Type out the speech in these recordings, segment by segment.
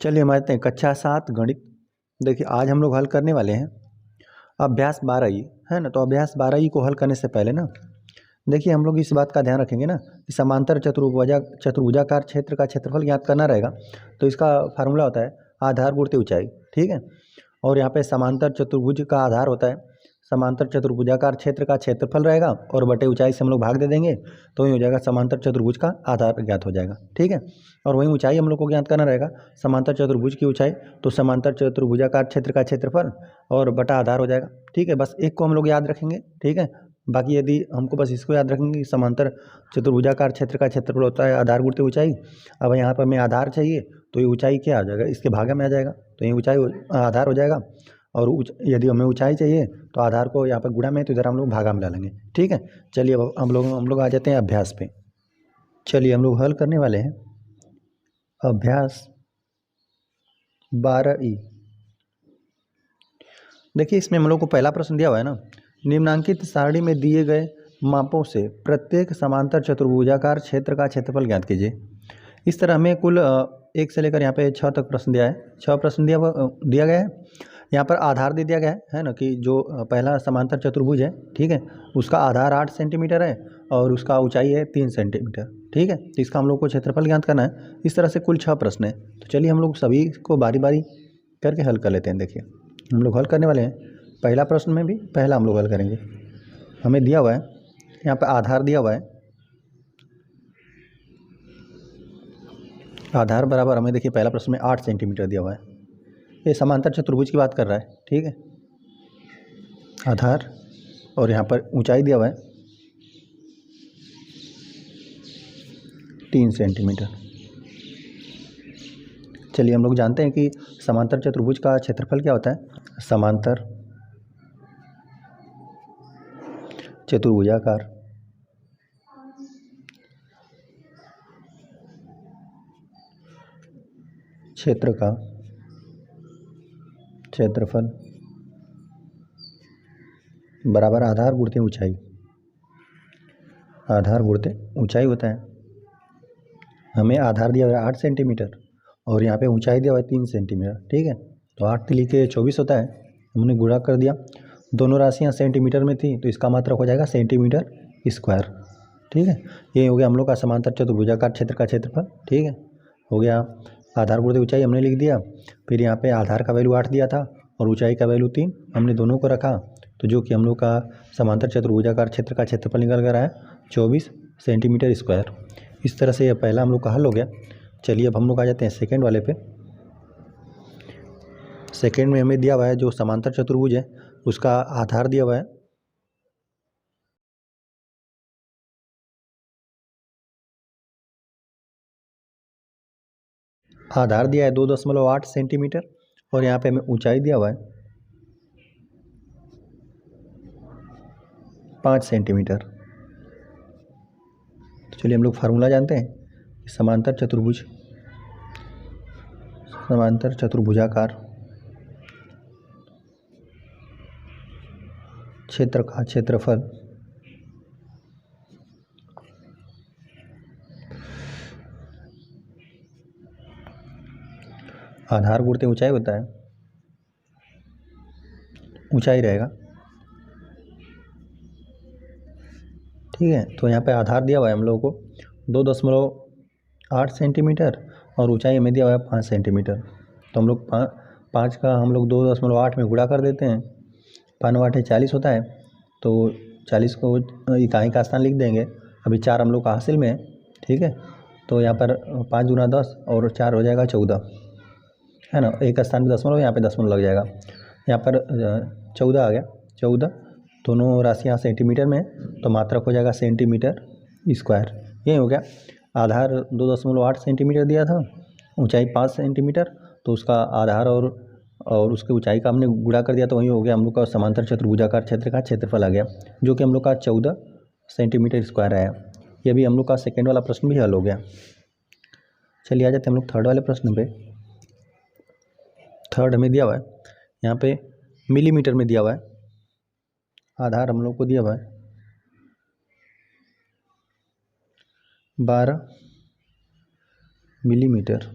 चलिए हम आते हैं कक्षा 7 गणित। देखिए आज हम लोग हल करने वाले हैं अभ्यास 12ई, है ना। तो अभ्यास 12ई को हल करने से पहले ना देखिए हम लोग इस बात का ध्यान रखेंगे ना कि समांतर चतुर्भुजाकार क्षेत्र का क्षेत्रफल ज्ञात करना रहेगा। तो इसका फार्मूला होता है आधार गुणित ऊंचाई, ठीक है। और यहाँ पे समांतर चतुर्भुज का आधार होता है समांतर चतुर्भुजाकार क्षेत्र का क्षेत्रफल रहेगा और बटे ऊंचाई से हम लोग भाग दे देंगे तो वही हो जाएगा समांतर चतुर्भुज का आधार ज्ञात हो जाएगा, ठीक है। और वही ऊंचाई हम लोग को ज्ञात करना रहेगा समांतर चतुर्भुज की ऊंचाई, तो समांतर चतुर्भुजाकार क्षेत्र का क्षेत्रफल और बटा आधार हो जाएगा, ठीक है। बस एक को हम लोग याद रखेंगे, ठीक है। बाकी यदि हमको बस इसको याद रखेंगे कि समांतर चतुर्भुजाकार क्षेत्र का क्षेत्रफल होता है आधार गुणित ऊंचाई। अब यहाँ पर हमें आधार चाहिए तो ये ऊंचाई क्या आ जाएगा, इसके भागा में आ जाएगा, तो ये ऊंचाई आधार हो जाएगा। और यदि हमें ऊंचाई चाहिए तो आधार को यहाँ पर गुणा में, तो इधर हम लोग भागा में डालेंगे, ठीक है। चलिए अब हम लोग आ जाते हैं अभ्यास पे। चलिए हम लोग हल करने वाले हैं अभ्यास 12ई। देखिए इसमें हम लोग को पहला प्रश्न दिया हुआ है ना, निम्नांकित सारणी में दिए गए मापों से प्रत्येक समांतर चतुर्भुजाकार क्षेत्र का क्षेत्रफल ज्ञात कीजिए। इस तरह हमें कुल 1 से लेकर यहाँ पे 6 तक प्रश्न दिया है, 6 प्रश्न दिया गया है। यहाँ पर आधार दे दिया गया है ना, कि जो पहला समांतर चतुर्भुज है, ठीक है, उसका आधार 8 सेंटीमीटर है और उसका ऊंचाई है 3 सेंटीमीटर, ठीक है। तो इसका हम लोग को क्षेत्रफल ज्ञात करना है। इस तरह से कुल 6 प्रश्न है। तो चलिए हम लोग सभी को बारी बारी करके हल कर लेते हैं। देखिए हम लोग हल करने वाले हैं पहला प्रश्न में भी पहला हम लोग हल करेंगे। हमें दिया हुआ है यहाँ पर आधार दिया हुआ है, आधार बराबर हमें देखिए पहला प्रश्न में 8 सेंटीमीटर दिया हुआ है। ये समांतर चतुर्भुज की बात कर रहा है, ठीक है। आधार और यहाँ पर ऊंचाई दिया हुआ है 3 सेंटीमीटर। चलिए हम लोग जानते हैं कि समांतर चतुर्भुज का क्षेत्रफल क्या होता है, समांतर चतुर्भुजाकार क्षेत्र का क्षेत्रफल बराबर आधार गुणित ऊंचाई, आधार गुणित ऊंचाई होता है। हमें आधार दिया हुआ है 8 सेंटीमीटर और यहाँ पे ऊंचाई दिया हुआ है 3 सेंटीमीटर, ठीक है। तो 8 तिली के 24 होता है, हमने गुणा कर दिया। दोनों राशियाँ सेंटीमीटर में थी तो इसका मात्रक हो जाएगा सेंटीमीटर स्क्वायर, ठीक है। ये हो गया हम लोग का समांतर चतुर्भुजाकार क्षेत्र का क्षेत्रफल, ठीक है, हो गया। आधार गुणित ऊंचाई हमने लिख दिया, फिर यहाँ पे आधार का वैल्यू 8 दिया था और ऊंचाई का वैल्यू 3, हमने दोनों को रखा तो जो कि हम लोग का समांतर चतुर्भुजाकार क्षेत्र का क्षेत्रफल निकल कर आया 24 सेंटीमीटर स्क्वायर। इस तरह से यह पहला हम लोग का हल हो गया। चलिए अब हम लोग आ जाते हैं सेकेंड वाले पे। सेकेंड में हमें दिया हुआ है जो समांतर चतुर्भुज है उसका आधार दिया हुआ है आधार दिया है 2.8 सेंटीमीटर और यहाँ पे हमें ऊंचाई दिया हुआ है 5 सेंटीमीटर। तो चलिए हम लोग फार्मूला जानते हैं, समांतर चतुर्भुजाकार क्षेत्र का क्षेत्रफल आधार गुणित ऊंचाई होता है, ऊंचाई रहेगा, ठीक है। तो यहाँ पे आधार दिया हुआ है हम लोगों को 2.8 सेंटीमीटर और ऊंचाई हमें दिया हुआ है 5 सेंटीमीटर। तो हम लोग 5 का हम लोग 2.8 में गुणा कर देते हैं, 5 8 40 होता है, तो 40 को इकाई का स्थान लिख देंगे। अभी 4 हम लोग का हासिल में है, ठीक है। तो यहाँ पर 5 गुना 10 और 4 हो जाएगा 14, है ना। एक स्थान पे दशमलव, यहाँ पे दशमलव लग जाएगा, यहाँ पर 14 आ गया, 14। दोनों राशियाँ सेंटीमीटर में, तो मात्रक हो जाएगा सेंटीमीटर स्क्वायर। यही हो गया। आधार 2.8 सेंटीमीटर दिया था, ऊंचाई 5 सेंटीमीटर, तो उसका आधार और उसके ऊंचाई का हमने गुणा कर दिया, तो वही हो गया हम लोग का समांतर चतुर्भुजाकार क्षेत्र का क्षेत्रफल आ गया, जो कि हम लोग का 14 सेंटीमीटर स्क्वायर आया। ये भी हम लोग का सेकेंड वाला प्रश्न भी हल हो गया। चलिए आ जाते हैं हम लोग थर्ड वाले प्रश्न पे। थर्ड हमें दिया हुआ है यहाँ पे मिलीमीटर में दिया हुआ है, आधार हम लोग को दिया हुआ है 12 मिलीमीटर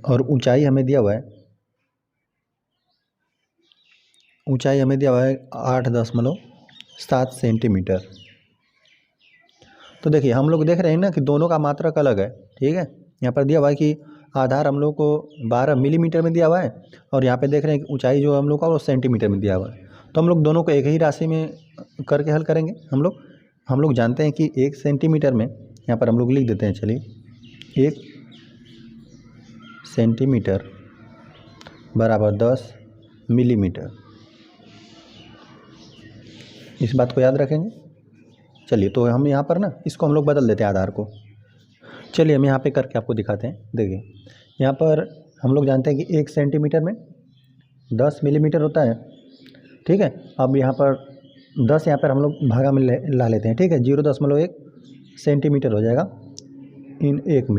और ऊंचाई हमें दिया हुआ है, ऊंचाई हमें दिया हुआ है 8.7 सेंटीमीटर। तो देखिए हम लोग देख रहे हैं ना कि दोनों का मात्रक अलग है, ठीक है। यहाँ पर दिया हुआ है कि आधार हम लोग को 12 मिलीमीटर में दिया हुआ है और यहाँ पे देख रहे हैं कि ऊंचाई जो हम लोग का वो सेंटीमीटर में दिया हुआ है। तो हम लोग दोनों को एक ही राशि में करके हल करेंगे। हम लोग जानते हैं कि 1 सेंटीमीटर में, यहाँ पर हम लोग लिख देते हैं, चलिए 1 सेंटीमीटर बराबर 10 मिलीमीटर। इस बात को याद रखेंगे। चलिए तो हम यहाँ पर ना इसको हम लोग बदल देते हैं आधार को। चलिए हम यहाँ पे करके आपको दिखाते हैं। देखिए यहाँ पर हम लोग जानते हैं कि 1 सेंटीमीटर में 10 मिलीमीटर होता है, ठीक है। अब यहाँ पर 10 यहाँ पर हम लोग भागा में ला लेते हैं, ठीक है। 0.1 सेंटीमीटर हो जाएगा इन 1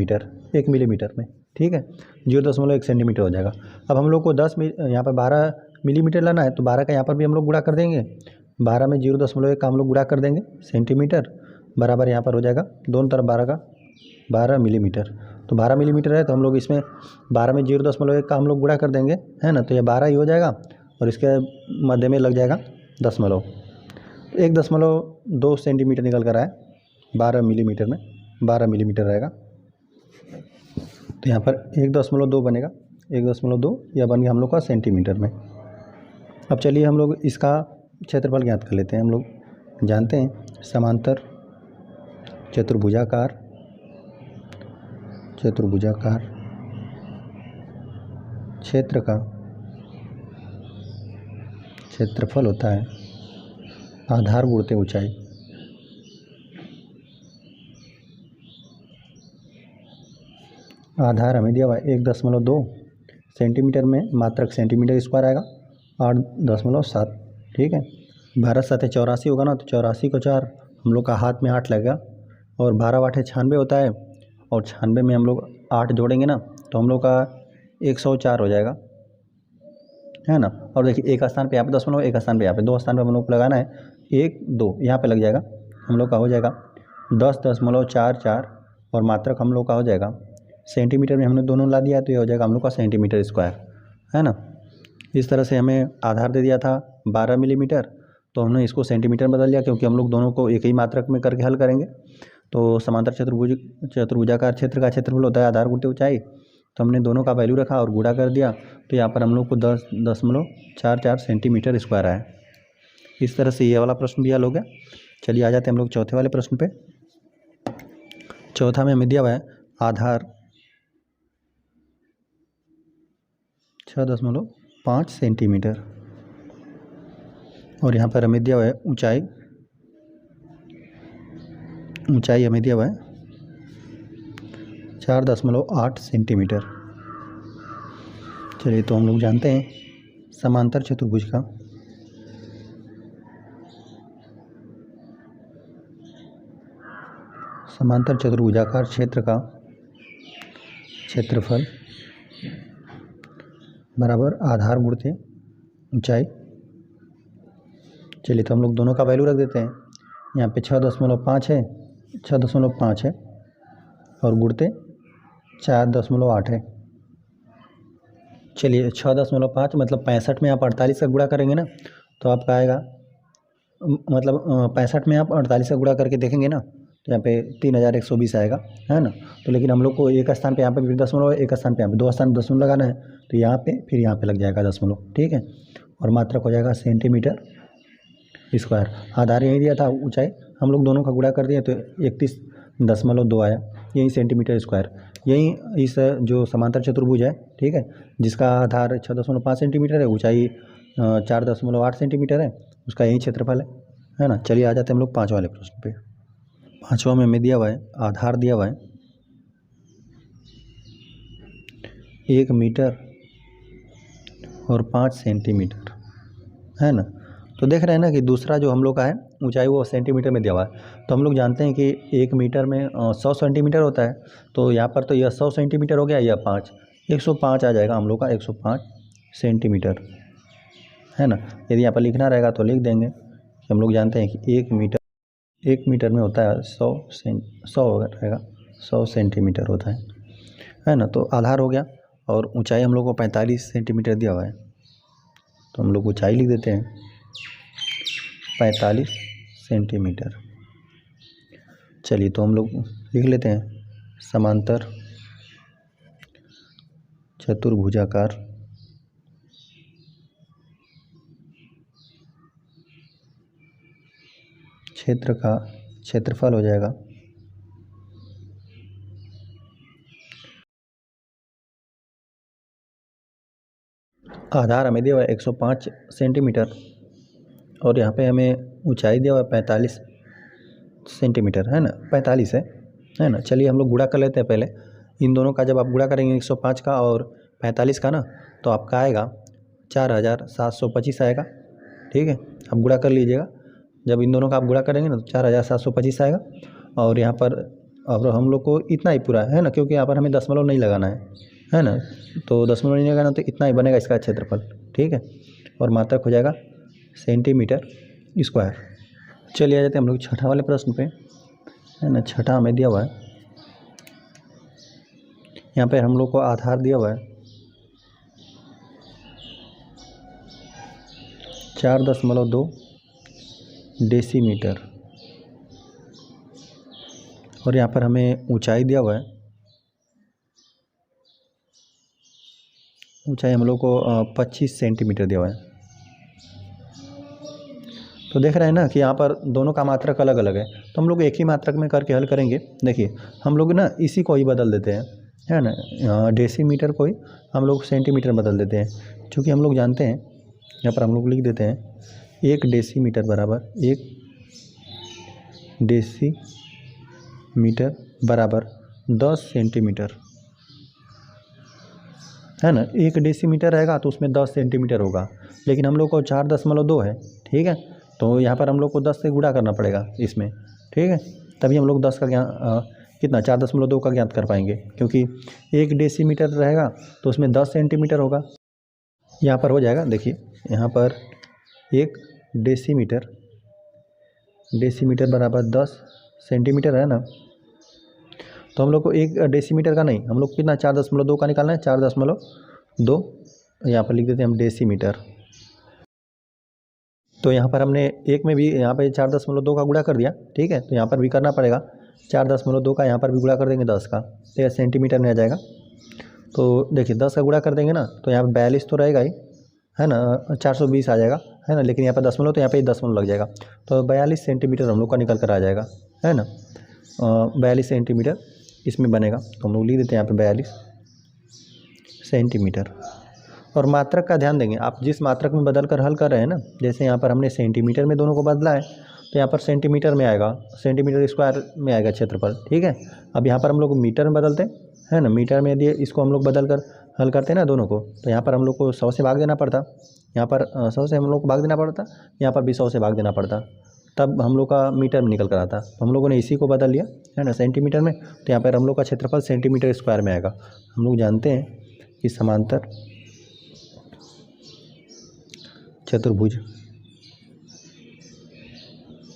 मिलीमीटर में, ठीक है। 0.1 सेंटीमीटर हो जाएगा। अब हम लोग को 10 यहाँ पर 12 मिलीमीटर लाना है, तो 12 का यहाँ पर भी हम लोग गुणा कर देंगे। 12 में 0.1 का हम लोग गुणा कर देंगे, सेंटीमीटर बराबर यहाँ पर हो जाएगा दोनों तरफ 12 का 12 मिलीमीटर। तो 12 मिलीमीटर है तो हम लोग इसमें 12 में 0.1 का हम लोग गुणा कर देंगे, है ना। तो ये 12 ही हो जाएगा और इसके मध्य में लग जाएगा दशमलव। 1.2 सेंटीमीटर निकल कर आए 12 मिलीमीटर में, 12 मिलीमीटर रहेगा। तो यहाँ पर 1.2 बनेगा, 1.2 यह बन गया हम लोग का सेंटीमीटर में। अब चलिए हम लोग इसका क्षेत्रफल ज्ञात कर लेते हैं। हम लोग जानते हैं समांतर चतुर्भुजाकार क्षेत्र का क्षेत्रफल होता है आधार गुणित ऊंचाई। आधार हमें दिया हुआ है 1.2 सेंटीमीटर में, मात्रक सेंटीमीटर स्क्वायर आएगा 8.7, ठीक है। 12 7 84 होगा ना, तो 84 को 4 हम लोग का हाथ में 8 लगेगा और 12 8 96 होता है और 96 में हम लोग 8 जोड़ेंगे ना तो हम लोग का 104 हो जाएगा, है ना। और देखिए एक स्थान पे यहाँ पे दशमलव, एक स्थान पे यहाँ पे, 2 स्थान पे हम लोग को लगाना है 1 2, यहाँ पे लग जाएगा हम लोग का हो जाएगा 10.44 और मात्रक हम लोग का हो जाएगा सेंटीमीटर में। हमने दोनों ला दिया है तो ये हो जाएगा हम लोग का सेंटीमीटर स्क्वायर, है ना। इस तरह से हमें आधार दे दिया था 12 मिलीमीटर, तो हमने इसको सेंटीमीटर में बदल दिया क्योंकि हम लोग दोनों को एक ही मात्रक में करके हल करेंगे। तो समांतर चतुर्भुजाकार क्षेत्र का क्षेत्रफल होता है आधार गुणित ऊंचाई। तो हमने दोनों का वैल्यू रखा और गुणा कर दिया, तो यहाँ पर हम लोग को 10.44 सेंटीमीटर स्क्वायर आया। इस तरह से ये वाला प्रश्न भी हल हो गया। चलिए आ जाते हैं हम लोग चौथे वाले प्रश्न पे। चौथा में हमें दिया हुआ है आधार 6.5 सेंटीमीटर और यहाँ पर हमें दिया हुआ है ऊंचाई हमें दिया हुआ है 4.8 सेंटीमीटर। चलिए तो हम लोग जानते हैं समांतर चतुर्भुजाकार क्षेत्र का क्षेत्रफल बराबर आधार गुणित ऊंचाई। चलिए तो हम लोग दोनों का वैल्यू रख देते हैं। यहाँ पे 6.5 है, 6.5 है और गुणित 4.8 है। चलिए 6.5 मतलब 65 में आप 48 का गुणा करेंगे ना तो आपका आएगा, मतलब 65 में आप 48 का गुणा करके देखेंगे ना तो यहाँ पे 3120 आएगा, है ना। तो लेकिन हम लोग को एक स्थान पे यहाँ पे फिर दशमलव, एक स्थान पे यहाँ पे, 2 स्थान पे दशमलव लगाना है तो यहाँ पे फिर यहाँ पे लग जाएगा दशमलव, ठीक है। और मात्रक हो जाएगा सेंटीमीटर स्क्वायर। आधार यही दिया था, ऊंचाई हम लोग दोनों का गुणा कर दिए तो 31.2 आया, यही सेंटीमीटर स्क्वायर। यही इस जो समांतर चतुर्भुज है, ठीक है, जिसका आधार 6.5 सेंटीमीटर है, ऊंचाई 4.8 सेंटीमीटर है, उसका यही क्षेत्रफल है ना। चलिए आ जाते हैं हम लोग 5 वाले प्रश्न पे। 5वां में हमें दिया हुआ है आधार दिया हुआ है 1 मीटर और 5 सेंटीमीटर, है ना। तो देख रहे हैं ना कि दूसरा जो हम लोग का है ऊंचाई वो सेंटीमीटर में दिया हुआ है। तो हम लोग जानते हैं कि 1 मीटर में 100 सेंटीमीटर होता है, तो यहाँ पर तो यह 100 सेंटीमीटर हो गया, यह 5 105 आ जाएगा हम लोग का 105 सेंटीमीटर, है ना। यदि यहाँ पर लिखना रहेगा तो लिख देंगे कि हम लोग जानते हैं कि 1 मीटर में होता है 100 रहेगा 100 सेंटीमीटर होता है ना। तो आधार हो गया और ऊंचाई हम लोग को 45 सेंटीमीटर दिया हुआ है, तो हम लोग ऊंचाई लिख देते हैं 45 सेंटीमीटर। चलिए तो हम लोग लिख लेते हैं समांतर चतुर्भुजाकार क्षेत्र का क्षेत्रफल हो जाएगा आधार हमें दिया हुआ है 105 सेंटीमीटर और यहाँ पे हमें ऊंचाई दिया हुआ है 45 सेंटीमीटर, है ना, 45 है ना। चलिए हम लोग गुणा कर लेते हैं पहले इन दोनों का। जब आप गुणा करेंगे 105 का और 45 का ना, तो आपका आएगा 4725 आएगा। ठीक है, आप गुणा कर लीजिएगा। जब इन दोनों का आप गुणा करेंगे ना तो 4725 आएगा। और यहाँ पर अब हम लोग को इतना ही पूरा है ना, क्योंकि यहाँ पर हमें दशमलव नहीं लगाना है ना, तो दशमलव नहीं लगाना तो इतना ही बनेगा इसका क्षेत्रफल। ठीक है, और मात्रक हो जाएगा सेंटीमीटर स्क्वायर। चलिए आ जाते हैं हम लोग छठा वाले प्रश्न पे, है ना। छठा हमें दिया हुआ है, यहाँ पे हम लोग को आधार दिया हुआ है 4.2 डेसीमीटर और यहाँ पर हमें ऊंचाई दिया हुआ है, ऊंचाई हम लोग को 25 सेंटीमीटर दिया हुआ है। तो देख रहे हैं ना कि यहाँ पर दोनों का मात्रक अलग अलग है, तो हम लोग एक ही मात्रक में करके हल करेंगे। देखिए हम लोग ना इसी को ही बदल देते हैं, है ना, डेसीमीटर को ही हम लोग सेंटीमीटर बदल देते हैं, क्योंकि हम लोग जानते हैं, यहाँ पर हम लोग लिख देते हैं 1 डेसीमीटर बराबर 1 डेसीमीटर बराबर 10 सेंटीमीटर, है ना। 1 डेसीमीटर रहेगा तो उसमें 10 सेंटीमीटर होगा, लेकिन हम लोग को 4.2 है। ठीक है, तो यहाँ पर हम लोग को 10 से गुणा करना पड़ेगा इसमें। ठीक है, तभी हम लोग 10 का कितना 4.2 का ज्ञात कर पाएंगे, क्योंकि 1 डेसीमीटर रहेगा तो उसमें 10 सेंटीमीटर होगा। यहाँ पर हो जाएगा, देखिए यहाँ पर 1 डेसीमीटर बराबर 10 सेंटीमीटर, है ना। तो हम लोग को 1 डेसीमीटर का नहीं, हम लोग कितना 4.2 का निकालना है, 4.2 यहाँ पर लिख देते हैं हम डेसीमीटर। तो यहाँ पर हमने एक में भी यहाँ पे 4.2 का गुणा कर दिया। ठीक है, तो यहाँ पर भी करना पड़ेगा 4.2 का, यहाँ पर भी गुणा कर देंगे 10 का, तो यह सेंटीमीटर में आ जाएगा। तो देखिए 10 का गुणा कर देंगे ना, तो यहाँ पर 42 तो रहेगा ही, है ना, 420 आ जाएगा, है ना, लेकिन यहाँ पर दशमलव तो यहाँ पे 10 लग जाएगा, तो 42 सेंटीमीटर हम लोग का निकल कर आ जाएगा, है ना। 42 सेंटीमीटर इसमें बनेगा, तो हम लोग लिख देते हैं यहाँ पे 42 सेंटीमीटर। और मात्रक का ध्यान देंगे, आप जिस मात्रक में बदल कर हल कर रहे हैं ना, जैसे यहाँ पर हमने सेंटीमीटर में दोनों को बदला है, तो यहाँ पर सेंटीमीटर में आएगा, सेंटीमीटर स्क्वायर में आएगा क्षेत्रफल। ठीक है, अब यहाँ पर हम लोग मीटर में बदलते हैं, है ना, मीटर में यदि इसको हम लोग बदल कर हल करते हैं ना दोनों को, तो यहाँ पर हम लोग को 100 से भाग देना पड़ता, यहाँ पर 100 से हम लोग को भाग देना पड़ता, यहाँ पर भी 100 से भाग देना पड़ता, तब हम लोग का मीटर में निकल कर आता। तो हम लोगों ने इसी को बदल लिया, है ना, सेंटीमीटर में, तो यहाँ पर हम लोग का क्षेत्रफल सेंटीमीटर स्क्वायर में आएगा। हम लोग जानते हैं कि समांतर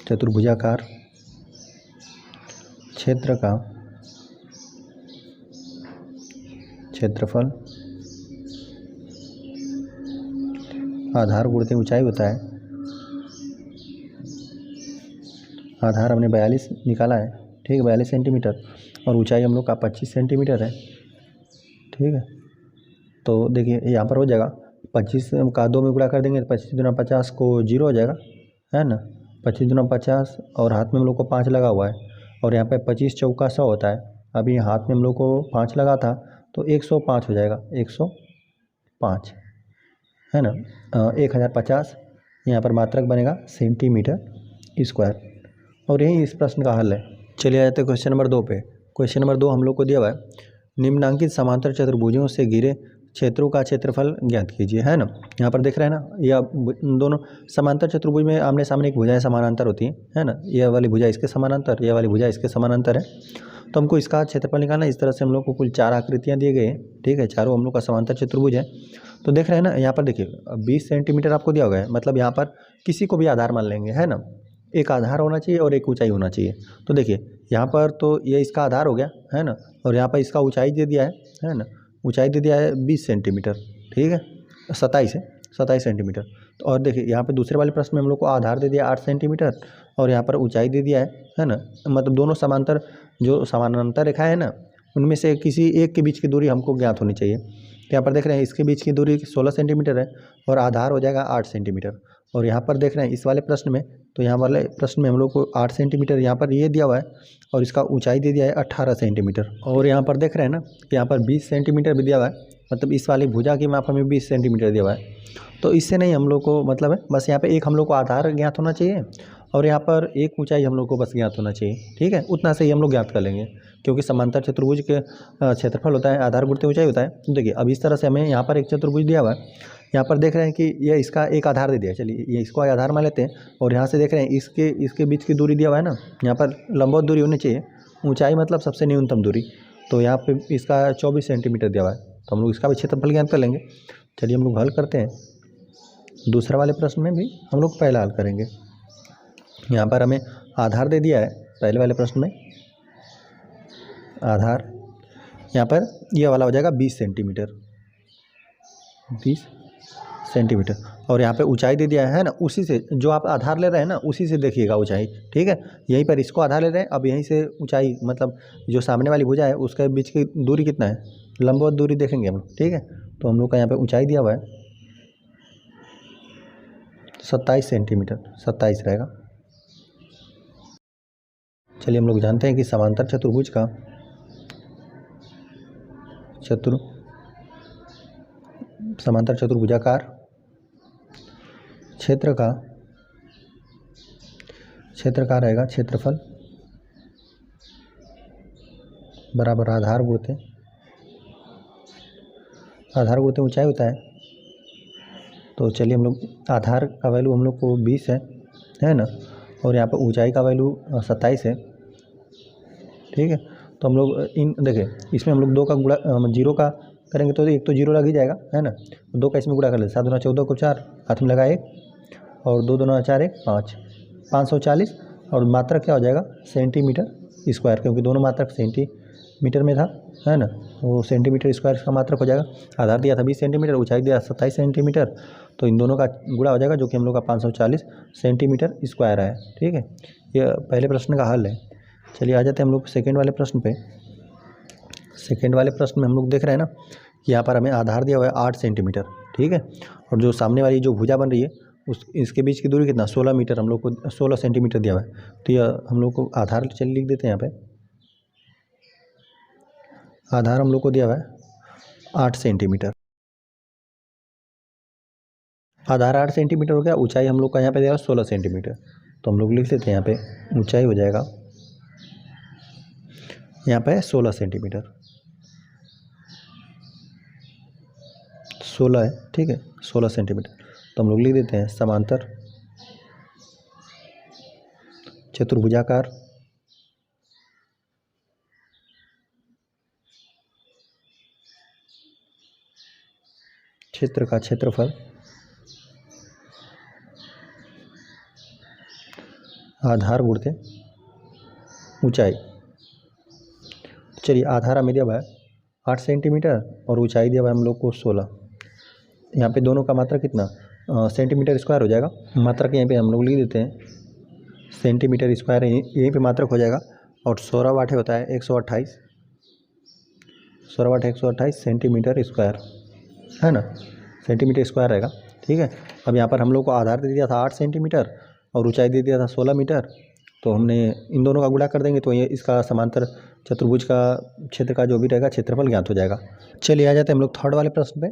चतुर्भुजाकार क्षेत्र का क्षेत्रफल आधार गुणित ऊंचाई होता है। आधार हमने 42 निकाला है, ठीक है, 42 सेंटीमीटर, और ऊंचाई हम लोग का 25 सेंटीमीटर है। ठीक है, तो देखिए यहाँ पर हो जाएगा 25 का 2 में गुणा कर देंगे तो 25 दूना 50 को 0 हो जाएगा, है ना, 25 दूना 50, और हाथ में हम लोग को 5 लगा हुआ है, और यहाँ पे 25 चौका 100 होता है। अभी हाथ में हम लोग को 5 लगा था तो 105 हो जाएगा, 105, है ना, 1050 यहाँ पर मात्रक बनेगा सेंटीमीटर स्क्वायर। और यही इस प्रश्न का हल है। चलिए आ जाते हैं क्वेश्चन नंबर 2 पे। क्वेश्चन नंबर 2 हम लोग को दिया हुआ है, निम्नांकित समांतर चतुर्भुजों से घिरे क्षेत्रों का क्षेत्रफल ज्ञात कीजिए, है ना। यहाँ पर देख रहे हैं ना, यह दोनों समांतर चतुर्भुज में आमने सामने एक भुजाएं समानांतर होती हैं, है ना, यह वाली भुजा इसके समानांतर, यह वाली भुजा इसके समानांतर है। तो हमको इसका क्षेत्रफल निकालना है। इस तरह से हम लोग को कुल 4 आकृतियाँ दिए गए हैं, ठीक है, चारों हम लोग का समांतर चतुर्भुज है। तो देख रहे हैं ना, यहाँ पर देखिए 20 सेंटीमीटर आपको दिया गया है, मतलब यहाँ पर किसी को भी आधार मान लेंगे, है ना, एक आधार होना चाहिए और एक ऊंचाई होना चाहिए। तो देखिए यहाँ पर तो ये इसका आधार हो गया, है ना, और यहाँ पर इसका ऊंचाई दे दिया है ना, ऊंचाई दे दिया है 20 सेंटीमीटर, ठीक है, 27 सेंटीमीटर। तो और देखिए यहाँ पे दूसरे वाले प्रश्न में हम लोग को आधार दे दिया 8 सेंटीमीटर और यहाँ पर ऊंचाई दे दिया है ना। मतलब दोनों समांतर जो समानांतर रेखा है ना, उनमें से किसी एक के बीच की दूरी हमको ज्ञात होनी चाहिए। तो यहाँ पर देख रहे हैं इसके बीच की दूरी 16 सेंटीमीटर है और आधार हो जाएगा 8 सेंटीमीटर। और यहाँ पर देख रहे हैं इस वाले प्रश्न में, तो यहाँ वाले प्रश्न में हम लोग को 8 सेंटीमीटर यहाँ पर ये दिया हुआ है और इसका ऊंचाई दे दिया है 18 सेंटीमीटर। और यहाँ पर देख रहे हैं ना कि यहाँ पर 20 सेंटीमीटर भी दिया हुआ है, मतलब इस वाली भुजा की माप हमें 20 सेंटीमीटर दिया हुआ है। तो इससे नहीं हम लोग को मतलब है, बस यहाँ पे एक हम लोग को आधार ज्ञात होना चाहिए और यहाँ पर एक ऊंचाई हम लोग को बस ज्ञात होना चाहिए, ठीक है, उतना से ही हम लोग ज्ञात कर लेंगे, क्योंकि समांतर चतुर्भुज के क्षेत्रफल होता है आधार गुणित ऊंचाई होता है। तो देखिए अब इस तरह से हमें यहाँ पर एक चतुर्भुज दिया हुआ है, यहाँ पर देख रहे हैं कि ये इसका एक आधार दे दिया है, चलिए ये इसको आधार मान लेते हैं। और यहाँ से देख रहे हैं इसके बीच की दूरी दिया हुआ है ना, यहाँ पर लंबवत दूरी होनी चाहिए, ऊंचाई मतलब सबसे न्यूनतम दूरी, तो यहाँ पे इसका 24 सेंटीमीटर दिया हुआ है, तो हम लोग इसका भी क्षेत्रफल ज्ञात कर लेंगे। चलिए हम लोग हल करते हैं। दूसरा वाले प्रश्न में भी हम लोग पहला हल करेंगे। यहाँ पर हमें आधार दे दिया है पहले वाले प्रश्न में, आधार यहाँ पर यह वाला हो जाएगा 20 सेंटीमीटर, 20 सेंटीमीटर। और यहाँ पे ऊंचाई दे दिया है ना, उसी से जो आप आधार ले रहे हैं ना उसी से देखिएगा ऊंचाई, ठीक है, यहीं पर इसको आधार ले रहे हैं। अब यहीं से ऊंचाई मतलब जो सामने वाली भुजा है उसके बीच की दूरी कितना है, लंबवत दूरी देखेंगे हम लोग, ठीक है। तो हम लोग का यहाँ पे ऊंचाई दिया हुआ है 27 सेंटीमीटर, 27 रहेगा। चलिए हम लोग जानते हैं कि समांतर चतुर्भुज का समांतर चतुर्भुजाकार क्षेत्र का रहेगा क्षेत्रफल बराबर आधार गुणित ऊंचाई होता है। तो चलिए हम लोग आधार का वैल्यू हम लोग को 20 है ना, और यहाँ पर ऊंचाई का वैल्यू 27 है, ठीक है। तो हम लोग इन देखिए इसमें हम लोग 2 का गुणा जीरो का करेंगे तो एक तो जीरो लग ही जाएगा, है ना। 2 का इसमें गुणा कर लेते, 7 दूना 14 को 4 हाथ में लगा 1 और 2 दूना 4 1 5, 540। और मात्रक क्या हो जाएगा सेंटीमीटर स्क्वायर, क्योंकि दोनों मात्रक सेंटीमीटर में था, है ना, वो सेंटीमीटर स्क्वायर का मात्रक हो जाएगा। आधार दिया था 20 सेंटीमीटर, ऊंचाई दिया 27 सेंटीमीटर, तो इन दोनों का गुणा हो जाएगा जो कि हम लोग का 540 सेंटीमीटर स्क्वायर है, ठीक है। यह पहले प्रश्न का हल है। चलिए आ जाते हैं हम लोग सेकेंड वाले प्रश्न पे। सेकेंड वाले प्रश्न में हम लोग देख रहे हैं ना कि यहाँ पर हमें आधार दिया हुआ है 8 सेंटीमीटर, ठीक है, और जो सामने वाली जो भुजा बन रही है इसके बीच की दूरी कितना 16 मीटर, हम लोग को 16 सेंटीमीटर दिया हुआ है। तो यह हम लोग को आधार चलिए लिख देते हैं, यहाँ पे आधार हम लोग को दिया हुआ है 8 सेंटीमीटर। आधार 8 सेंटीमीटर हो गया, ऊंचाई हम लोग का यहाँ पे दिया हुआ 16 सेंटीमीटर, तो हम लोग लिख देते हैं यहाँ पे ऊंचाई हो जाएगा यहाँ पे 16 सेंटीमीटर, 16 है, ठीक है, 16 सेंटीमीटर। तो हम लोग लिख देते हैं समांतर चतुर्भुजाकार क्षेत्र का क्षेत्रफल आधार गुणित ऊंचाई। चलिए आधार हमें दिया हुआ है 8 सेंटीमीटर और ऊंचाई दिया हुआ है हम लोग को 16। यहाँ पे दोनों का मात्रक कितना सेंटीमीटर स्क्वायर हो जाएगा, मात्रक यहीं पे हम लोग लिख देते हैं सेंटीमीटर स्क्वायर, यहीं पे मात्रक हो जाएगा। और 16 वाट होता है 128, 16 वाट 128 सेंटीमीटर स्क्वायर, है ना, सेंटीमीटर स्क्वायर रहेगा, ठीक है। अब यहाँ पर हम लोग को आधार दे दिया था 8 सेंटीमीटर और ऊंचाई दे दिया था 16 मीटर, तो हमने इन दोनों का गुणा कर देंगे तो ये इसका समांतर चतुर्भुज का क्षेत्र का जो भी रहेगा क्षेत्रफल ज्ञात हो जाएगा। चलिए आ जाते हैं हम लोग थर्ड वाले प्रश्न पे।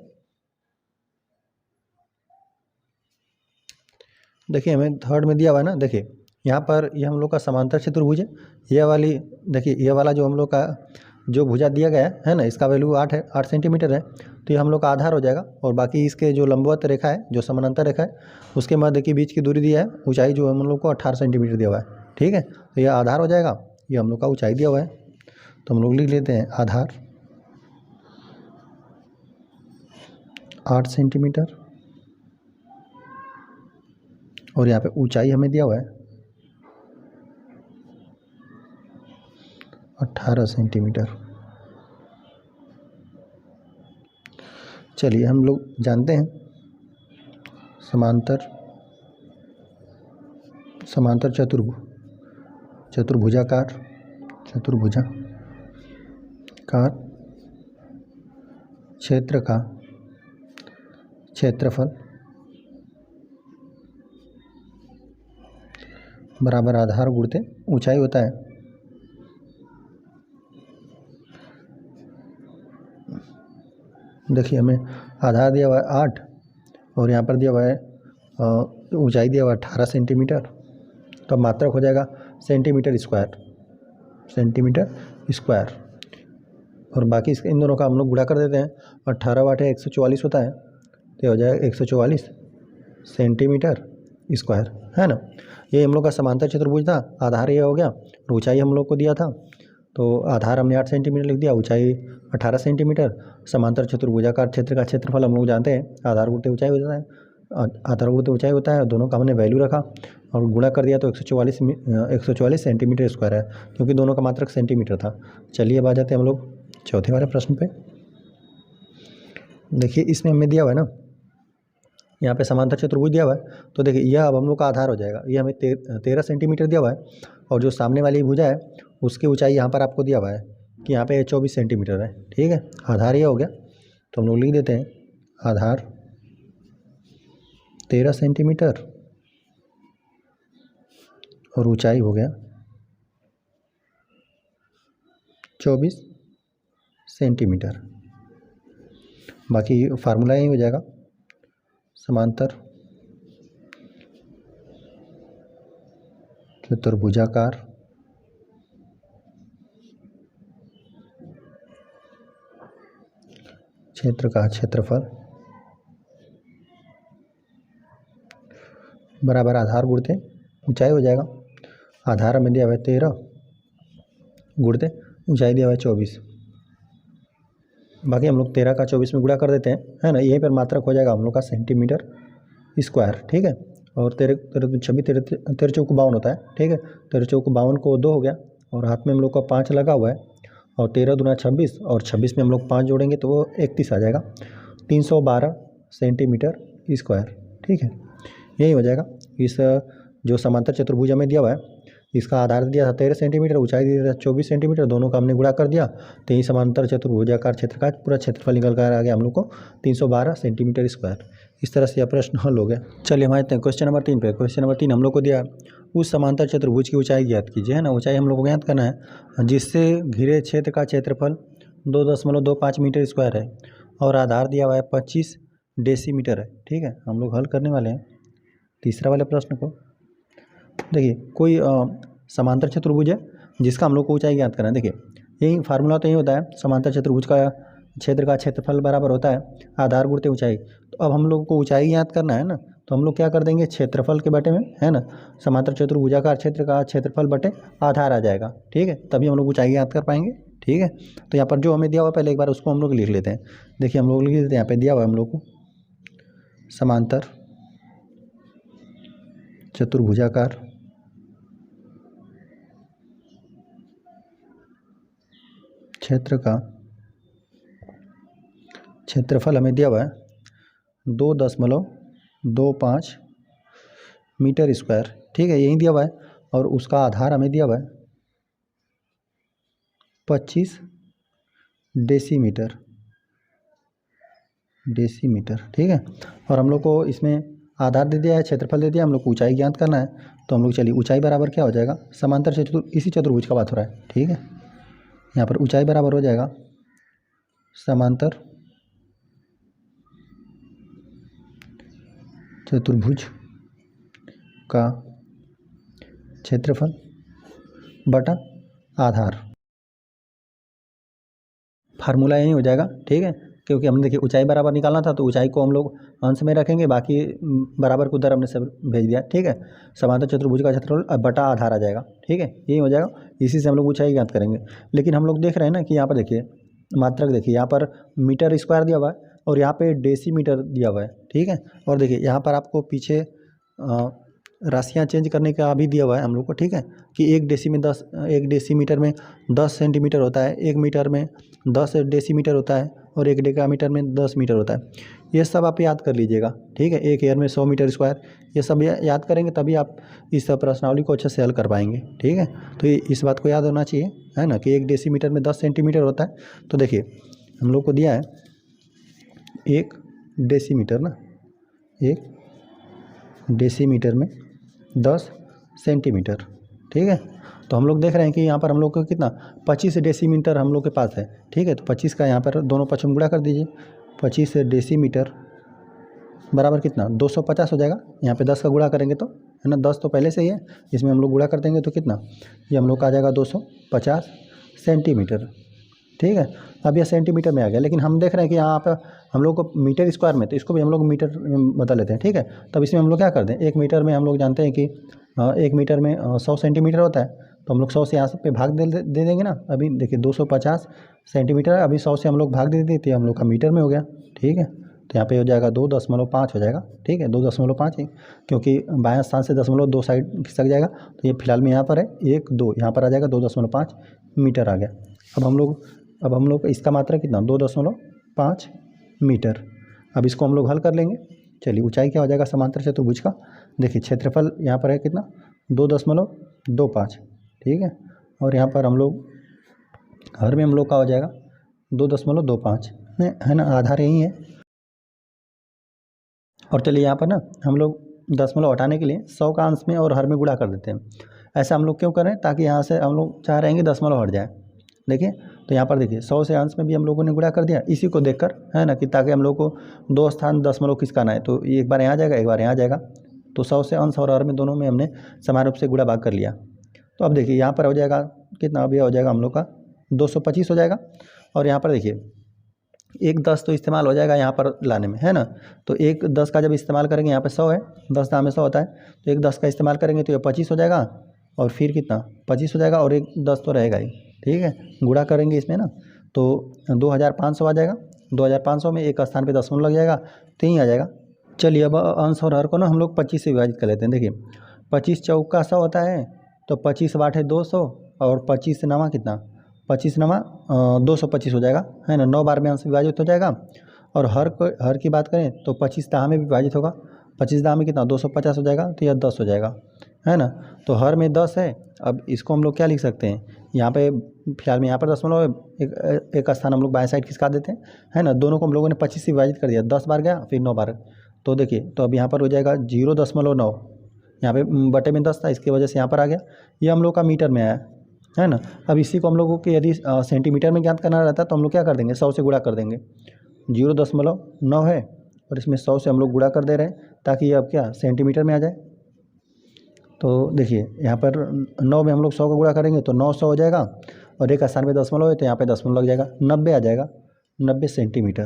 देखिए हमें थर्ड में दिया हुआ है ना, देखिए यहाँ पर ये हम लोग का समांतर चतुर्भुज है, ये वाली देखिए ये वाला जो हम लोग का जो भुजा दिया गया है ना, इसका वैल्यू 8 है, 8 सेंटीमीटर है, तो ये हम लोग का आधार हो जाएगा। और बाकी इसके जो लंबवत रेखा है जो समानांतर रेखा है उसके मध्य के बीच की दूरी दिया है, ऊंचाई जो हम लोग को 18 सेंटीमीटर दिया हुआ है, ठीक है। तो यह आधार हो जाएगा, ये हम लोग का ऊंचाई दिया हुआ है, तो हम लोग लिख लेते हैं आधार 8 सेंटीमीटर और यहाँ पे ऊंचाई हमें दिया हुआ है 18 सेंटीमीटर। चलिए हम लोग जानते हैं समांतर चतुर्भुजाकार क्षेत्र का क्षेत्रफल बराबर आधार गुणित ऊंचाई होता है। देखिए हमें आधार दिया हुआ है 8 और यहाँ पर दिया हुआ है ऊंचाई दिया हुआ है 18 सेंटीमीटर, तो मात्रक हो जाएगा सेंटीमीटर स्क्वायर और बाकी इन दोनों का हम लोग गुणा कर देते हैं। 18 वाट है 144 होता है, तो हो जाएगा 144 सेंटीमीटर स्क्वायर, है ना। ये हम लोग का समांतर चतुर्भुज था, आधार ये हो गया और ऊंचाई हम लोग को दिया था, तो आधार हमने 8 सेंटीमीटर लिख दिया, ऊंचाई 18 सेंटीमीटर। समांतर चतुर्भुजाकार क्षेत्र का क्षेत्रफल हम लोग जानते हैं आधार गुणित ऊंचाई होता है, आधार गुणित ऊंचाई होता है, दोनों का हमने वैल्यू रखा और गुणा कर दिया, तो 144 सेंटीमीटर स्क्वायर है, क्योंकि दोनों का मात्रक सेंटीमीटर था। चलिए अब आ जाते हैं हम लोग चौथे वाले प्रश्न पे। देखिए इसमें हमें दिया हुआ है ना, यहाँ पे समांतर चतुर्भुज दिया हुआ है, तो देखिए यह अब हम लोग का आधार हो जाएगा। ये हमें 13 सेंटीमीटर दिया हुआ है और जो सामने वाली भुजा है उसकी ऊंचाई यहाँ पर आपको दिया हुआ है कि यहाँ पे 24 सेंटीमीटर है, ठीक है। आधार ये हो गया, तो हम लोग लिख देते हैं आधार 13 सेंटीमीटर और ऊंचाई हो गया 24 सेंटीमीटर। बाकी फार्मूला यही हो जाएगा, समांतर चतुर्भुजाकार क्षेत्र का क्षेत्रफल बराबर आधार गुणित ऊंचाई हो जाएगा। आधार में दिया हुआ है 13 गुणित ऊंचाई दिया हुआ है 24। बाकी हम लोग 13 का 24 में गुणा कर देते हैं, है ना। यहीं पर मात्रक हो जाएगा हम लोग का सेंटीमीटर स्क्वायर, ठीक है। और 13 चौक 52 होता है, ठीक है। 13 चौक 52 को 2 हो गया और हाथ में हम लोग का 5 लगा हुआ है और 13 दूना 26 और 26 में हम लोग 5 जोड़ेंगे तो वो 31 आ जाएगा, 312 सेंटीमीटर स्क्वायर, ठीक है। यही हो जाएगा। इस जो समांतर चतुर्भुज हमें दिया हुआ है इसका आधार दिया था 13 सेंटीमीटर, ऊंचाई दिया था 24 सेंटीमीटर, दोनों का हमने गुणा कर दिया, तो यही समांतर चतुर्भुजाकार क्षेत्र का पूरा क्षेत्रफल निकल कर आ गया हम लोग को 312 सेंटीमीटर स्क्वायर। इस तरह से यह प्रश्न हल हो गया। चलिए हम आते हैं क्वेश्चन नंबर 3 पे। क्वेश्चन नंबर 3 हम लोग को दिया उस समांतर चतुर्भुज की ऊंचाई ज्ञात कीजिए, है ना। ऊंचाई हम लोग को ज्ञात करना है जिससे घिरे क्षेत्र का क्षेत्रफल 2.25 मीटर स्क्वायर है और आधार दिया हुआ है 25 डेसीमीटर है, ठीक है। हम लोग हल करने वाले हैं तीसरा वाले प्रश्न को। देखिए कोई समांतर चतुर्भुज है जिसका हम लोग को ऊंचाई ज्ञात करना है। देखिए यही फार्मूला तो यही होता है, समांतर चतुर्भुज का क्षेत्र का क्षेत्रफल बराबर होता है आधार गुणित ऊंचाई। तो अब हम लोग को ऊंचाई ज्ञात करना है ना, तो हम लोग क्या कर देंगे क्षेत्रफल के बटे में, है ना। समांतर चतुर्भुजाकार क्षेत्र का क्षेत्रफल बटे आधार आ जाएगा, ठीक है। तभी हम लोग ऊंचाई ज्ञात कर पाएंगे, ठीक है। तो यहाँ पर जो हमें दिया हुआ पहले एक बार उसको हम लोग लिख लेते हैं। देखिए हम लोग लिख देते हैं, यहाँ पे दिया हुआ है हम लोग को समांतर चतुर्भुजाकार क्षेत्र का क्षेत्रफल हमें दिया हुआ है 2.25 मीटर स्क्वायर, ठीक है। यही दिया हुआ है और उसका आधार हमें दिया हुआ है 25 डेसीमीटर, ठीक है। और हम लोग को इसमें आधार दे दिया है, क्षेत्रफल दे दिया, हम लोग को ऊंचाई ज्ञात करना है। तो हम लोग चलिए ऊंचाई बराबर क्या हो जाएगा, समांतर इसी चतुर्भुज का बात हो रहा है, ठीक है। यहाँ पर ऊंचाई बराबर हो जाएगा समांतर चतुर्भुज का क्षेत्रफल बटा आधार। फार्मूला यही हो जाएगा, ठीक है। क्योंकि हमने देखिए ऊंचाई बराबर निकालना था, तो ऊंचाई को हम लोग अंश में रखेंगे, बाकी बराबर को उधर हमने सब भेज दिया, ठीक है। समांतर चतुर्भुज का क्षेत्रफल बटा आधार आ जाएगा, ठीक है। यही हो जाएगा, इसी से हम लोग ऊंचाई ज्ञात करेंगे। लेकिन हम लोग देख रहे हैं ना कि यहाँ पर देखिए मात्रक, देखिए यहाँ पर मीटर स्क्वायर दिया हुआ है और यहाँ पे डेसीमीटर दिया हुआ है, ठीक है। और देखिए यहाँ पर आपको पीछे राशियाँ चेंज करने का भी दिया हुआ है हम लोग को, ठीक है, कि 1 डेसीमीटर में 10 सेंटीमीटर होता है, 1 मीटर में 10 डेसीमीटर होता है और 1 डेकामीटर में 10 मीटर होता है। ये सब आप याद कर लीजिएगा, ठीक है। 1 एयर में 100 मीटर स्क्वायर, ये सब याद करेंगे तभी आप इस प्रश्नावली को अच्छे से हल कर पाएंगे, ठीक है। तो इस बात को याद होना चाहिए, है ना, कि 1 डेसीमीटर में 10 सेंटीमीटर होता है। तो देखिए हम लोग को दिया है 1 डेसीमीटर ना, 1 डेसीमीटर में 10 सेंटीमीटर, ठीक है। तो हम लोग देख रहे हैं कि यहाँ पर हम लोग को कितना 25 डेसीमीटर हम लोग के पास है, ठीक है। तो 25 का यहाँ पर दोनों पक्ष में गुणा कर दीजिए, 25 डेसीमीटर बराबर कितना 250 हो जाएगा। यहाँ पे 10 का गुणा करेंगे तो, है ना, 10 तो पहले से ही है, इसमें हम लोग गुणा कर देंगे तो कितना, ये हम लोग का आ जाएगा 250 सेंटीमीटर, ठीक है। अब यह सेंटीमीटर में आ गया, लेकिन हम देख रहे हैं कि यहाँ पर हम लोग को मीटर स्क्वायर में, तो इसको भी हम लोग मीटर में बदल लेते हैं, ठीक है। तब इसमें हम लोग क्या कर दें, 1 मीटर में हम लोग जानते हैं कि 1 मीटर में 100 सेंटीमीटर होता है, तो हम लोग 100 से यहाँ पे भाग दे देंगे ना। अभी देखिए 250 सेंटीमीटर, अभी 100 से हम लोग भाग दे देते हैं, हम लोग का मीटर में हो गया, ठीक है। तो यहाँ पे हो जाएगा 2.5 हो जाएगा, ठीक है, 2.5 है, क्योंकि बायां स्थान से 0.2 साइड खिसक जाएगा। तो ये फिलहाल में यहाँ पर है 1 2, यहाँ पर आ जाएगा 2.5 मीटर आ गया। अब हम लोग इसका मात्रा कितना 2.5 मीटर। अब इसको हम लोग हल कर लेंगे। चलिए ऊंचाई क्या हो जाएगा समांतर चतुर्भुज का, देखिए क्षेत्रफल यहाँ पर है कितना 2.25, ठीक है। और यहाँ पर हम लोग हर में हम लोग का हो जाएगा 2.25 है ना, आधार यही है। और चलिए यहाँ पर ना हम लोग दशमलव हटाने के लिए 100 का अंश में और हर में गुणा कर देते हैं। ऐसा हम लोग क्यों करें, ताकि यहाँ से हम लोग चाह रहे हैं कि दशमलव हट जाए। देखिए तो यहाँ पर देखिए 100 से अंश में भी हम लोगों ने गुणा कर दिया, इसी को देखकर, है ना, कि ताकि हम लोग को 2 स्थान दशमलव खिसकाना है, तो एक बार यहाँ जाएगा, एक बार यहाँ जाएगा। तो 100 से अंश और हर में दोनों में हमने समान रूप से गुणा भाग कर लिया। तो अब देखिए यहाँ पर हो जाएगा कितना, अभी हो जाएगा हम लोग का 225 हो जाएगा। और यहाँ पर देखिए 1 10 तो इस्तेमाल हो जाएगा यहाँ पर लाने में, है ना। तो 1 10 का जब इस्तेमाल करेंगे, यहाँ पे 100 है, 10 दाम में 100 होता है, तो 1 10 का इस्तेमाल करेंगे तो ये 25 हो जाएगा, और फिर कितना 25 हो जाएगा, और 1 10 तो रहेगा ही, ठीक है। गुणा करेंगे इसमें ना, तो 2500 आ जाएगा। 2500 में एक स्थान पे दशमलव लग जाएगा, तो यहीं आ जाएगा। चलिए अब अंश और हर को ना हम लोग 25 से विभाजित कर लेते हैं। देखिए 25 चौका 100 होता है, तो 25 बाटे 200, और 25 नवा कितना 25 नवा 225 हो जाएगा, है ना। 9 बार में अंश विभाजित हो जाएगा। और हर की बात करें तो 25 दाह में विभाजित होगा, 25 दाह में कितना 250 हो जाएगा, तो यह 10 हो जाएगा, है ना। तो हर में 10 है। अब इसको हम लोग क्या लिख सकते हैं, यहाँ पे फिलहाल में यहाँ पर दशमलव एक स्थान हम लोग बाएं साइड खिसका देते हैं, है ना। दोनों को हम लोगों ने 25 से विभाजित कर दिया, 10 बार गया फिर 9 बार। तो देखिए तो अब यहाँ पर हो जाएगा 0.9, यहाँ पे बटे में 10 था, इसकी वजह से यहाँ पर आ गया। ये हम लोग का मीटर में आया, है ना। अब इसी को हम लोगों को यदि सेंटीमीटर में ज्ञात करना रहता है तो हम लोग क्या कर देंगे, 100 से गुणा कर देंगे। 0.9 है और इसमें 100 से हम लोग गुणा कर दे रहे हैं, ताकि ये अब क्या सेंटीमीटर में आ जाए। तो देखिए यहाँ पर 9 में हम लोग 100 का गुणा करेंगे तो 900 हो जाएगा, और एक स्थान पे दशमलव है तो यहाँ पे दशमलव लग जाएगा, 90 आ जाएगा, 90 सेंटीमीटर।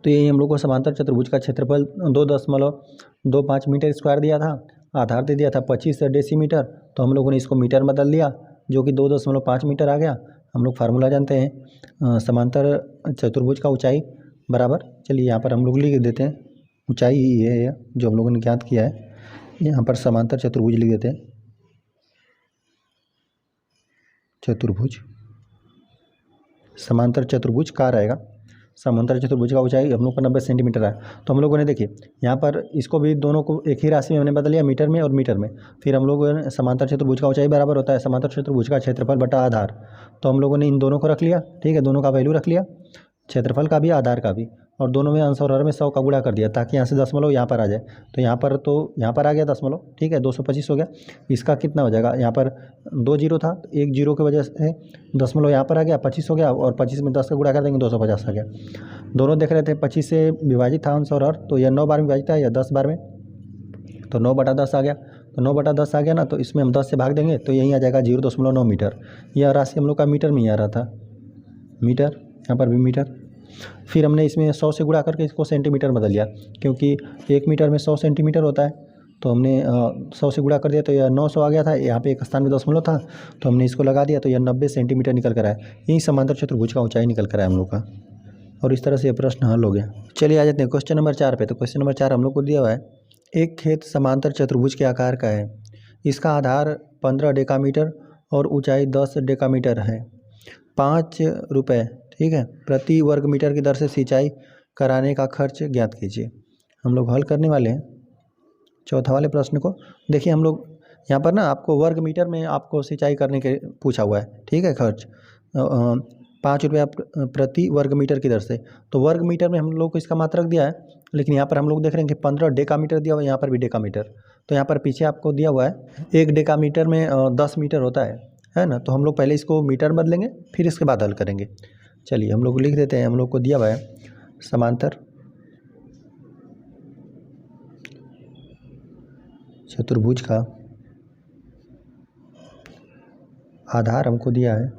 तो यही हम लोग को समांतर चतुर्भुज का क्षेत्रफल 2.25 मीटर स्क्वायर दिया था, आधार दे दिया था 25 डेसीमीटर, तो हम लोगों ने इसको मीटर में बदल लिया, जो कि 2.5 मीटर आ गया। हम लोग फार्मूला जानते हैं समांतर चतुर्भुज का ऊंचाई बराबर, चलिए यहाँ पर हम लोग लिख देते हैं, ऊंचाई ये है जो हम लोगों ने ज्ञात किया है, यहाँ पर समांतर चतुर्भुज लिख देते हैं, चतुर्भुज समांतर चतुर्भुज का रहेगा, समांतर चतुर्भुज का ऊंचाई हम लोग का 90 सेंटीमीटर है। तो हम लोगों ने देखिए यहाँ पर इसको भी दोनों को एक ही राशि में हमने बदल लिया, मीटर में और मीटर में। फिर हम लोगों ने समांतर चतुर्भुज का ऊंचाई बराबर होता है समांतर चतुर्भुज का क्षेत्रफल बटा आधार, तो हम लोगों ने इन दोनों को रख लिया, ठीक है, दोनों का वैल्यू रख लिया, क्षेत्रफल का भी आधार का भी, और दोनों में अंश और हर में 100 का गुणा कर दिया, ताकि यहाँ से दशमलव यहाँ पर आ जाए। तो यहाँ पर आ गया दशमलव, ठीक है, 225 हो गया। इसका कितना हो जाएगा, यहाँ पर 2 जीरो था, तो 1 जीरो की वजह से दशमलव यहाँ पर आ गया, 25 हो गया, और 25 में 10 का गुणा कर देंगे 250 आ गया। दोनों देख रहे थे 25 से विभाजित था अंश और हर, तो यह 9 बार में विभाजित है या 10 बार में, तो 9/10 आ गया। तो 9/10 आ गया ना, तो इसमें हम 10 से भाग देंगे तो यहीं आ जाएगा 0.9 मीटर। यह राशि हम लोग का मीटर में ही आ रहा था, मीटर, यहाँ पर भी मीटर। फिर हमने इसमें 100 से गुणा करके इसको सेंटीमीटर बदल लिया, क्योंकि 1 मीटर में 100 सेंटीमीटर होता है, तो हमने 100 से गुणा कर दिया, तो यह 900 आ गया था। यहाँ पे एक स्थान में दशमलव था, तो हमने इसको लगा दिया, तो यह 90 सेंटीमीटर निकल कर आया। यही समांतर चतुर्भुज का ऊंचाई निकल कर आया हम लोग का, और इस तरह से ये प्रश्न हल हो गया। चलिए आ जाते हैं क्वेश्चन नंबर 4 पे। तो क्वेश्चन नंबर 4 हम लोग को दिया हुआ है एक खेत समांतर चतुर्भुज के आकार का है। इसका आधार 15 डेकामीटर और ऊंचाई 10 डेकामीटर है। 5 रुपये, ठीक है, प्रति वर्ग मीटर की दर से सिंचाई कराने का खर्च ज्ञात कीजिए। हम लोग हल करने वाले हैं चौथा वाले प्रश्न को। देखिए हम लोग यहाँ पर ना आपको वर्ग मीटर में आपको सिंचाई करने के पूछा हुआ है, ठीक है। खर्च 5 रुपया प्रति वर्ग मीटर की दर से, तो वर्ग मीटर में हम लोग को इसका मात्रक दिया है, लेकिन यहाँ पर हम लोग देख रहे हैं कि 15 डेकामीटर दिया हुआ है, यहाँ पर भी डेकामीटर। तो यहाँ पर पीछे आपको दिया हुआ है 1 डेकामीटर में 10 मीटर होता है ना। तो हम लोग पहले इसको मीटर बदलेंगे, फिर इसके बाद हल करेंगे। चलिए हम लोग लिख देते हैं, हम लोग को दिया हुआ है समांतर चतुर्भुज का आधार हमको दिया है,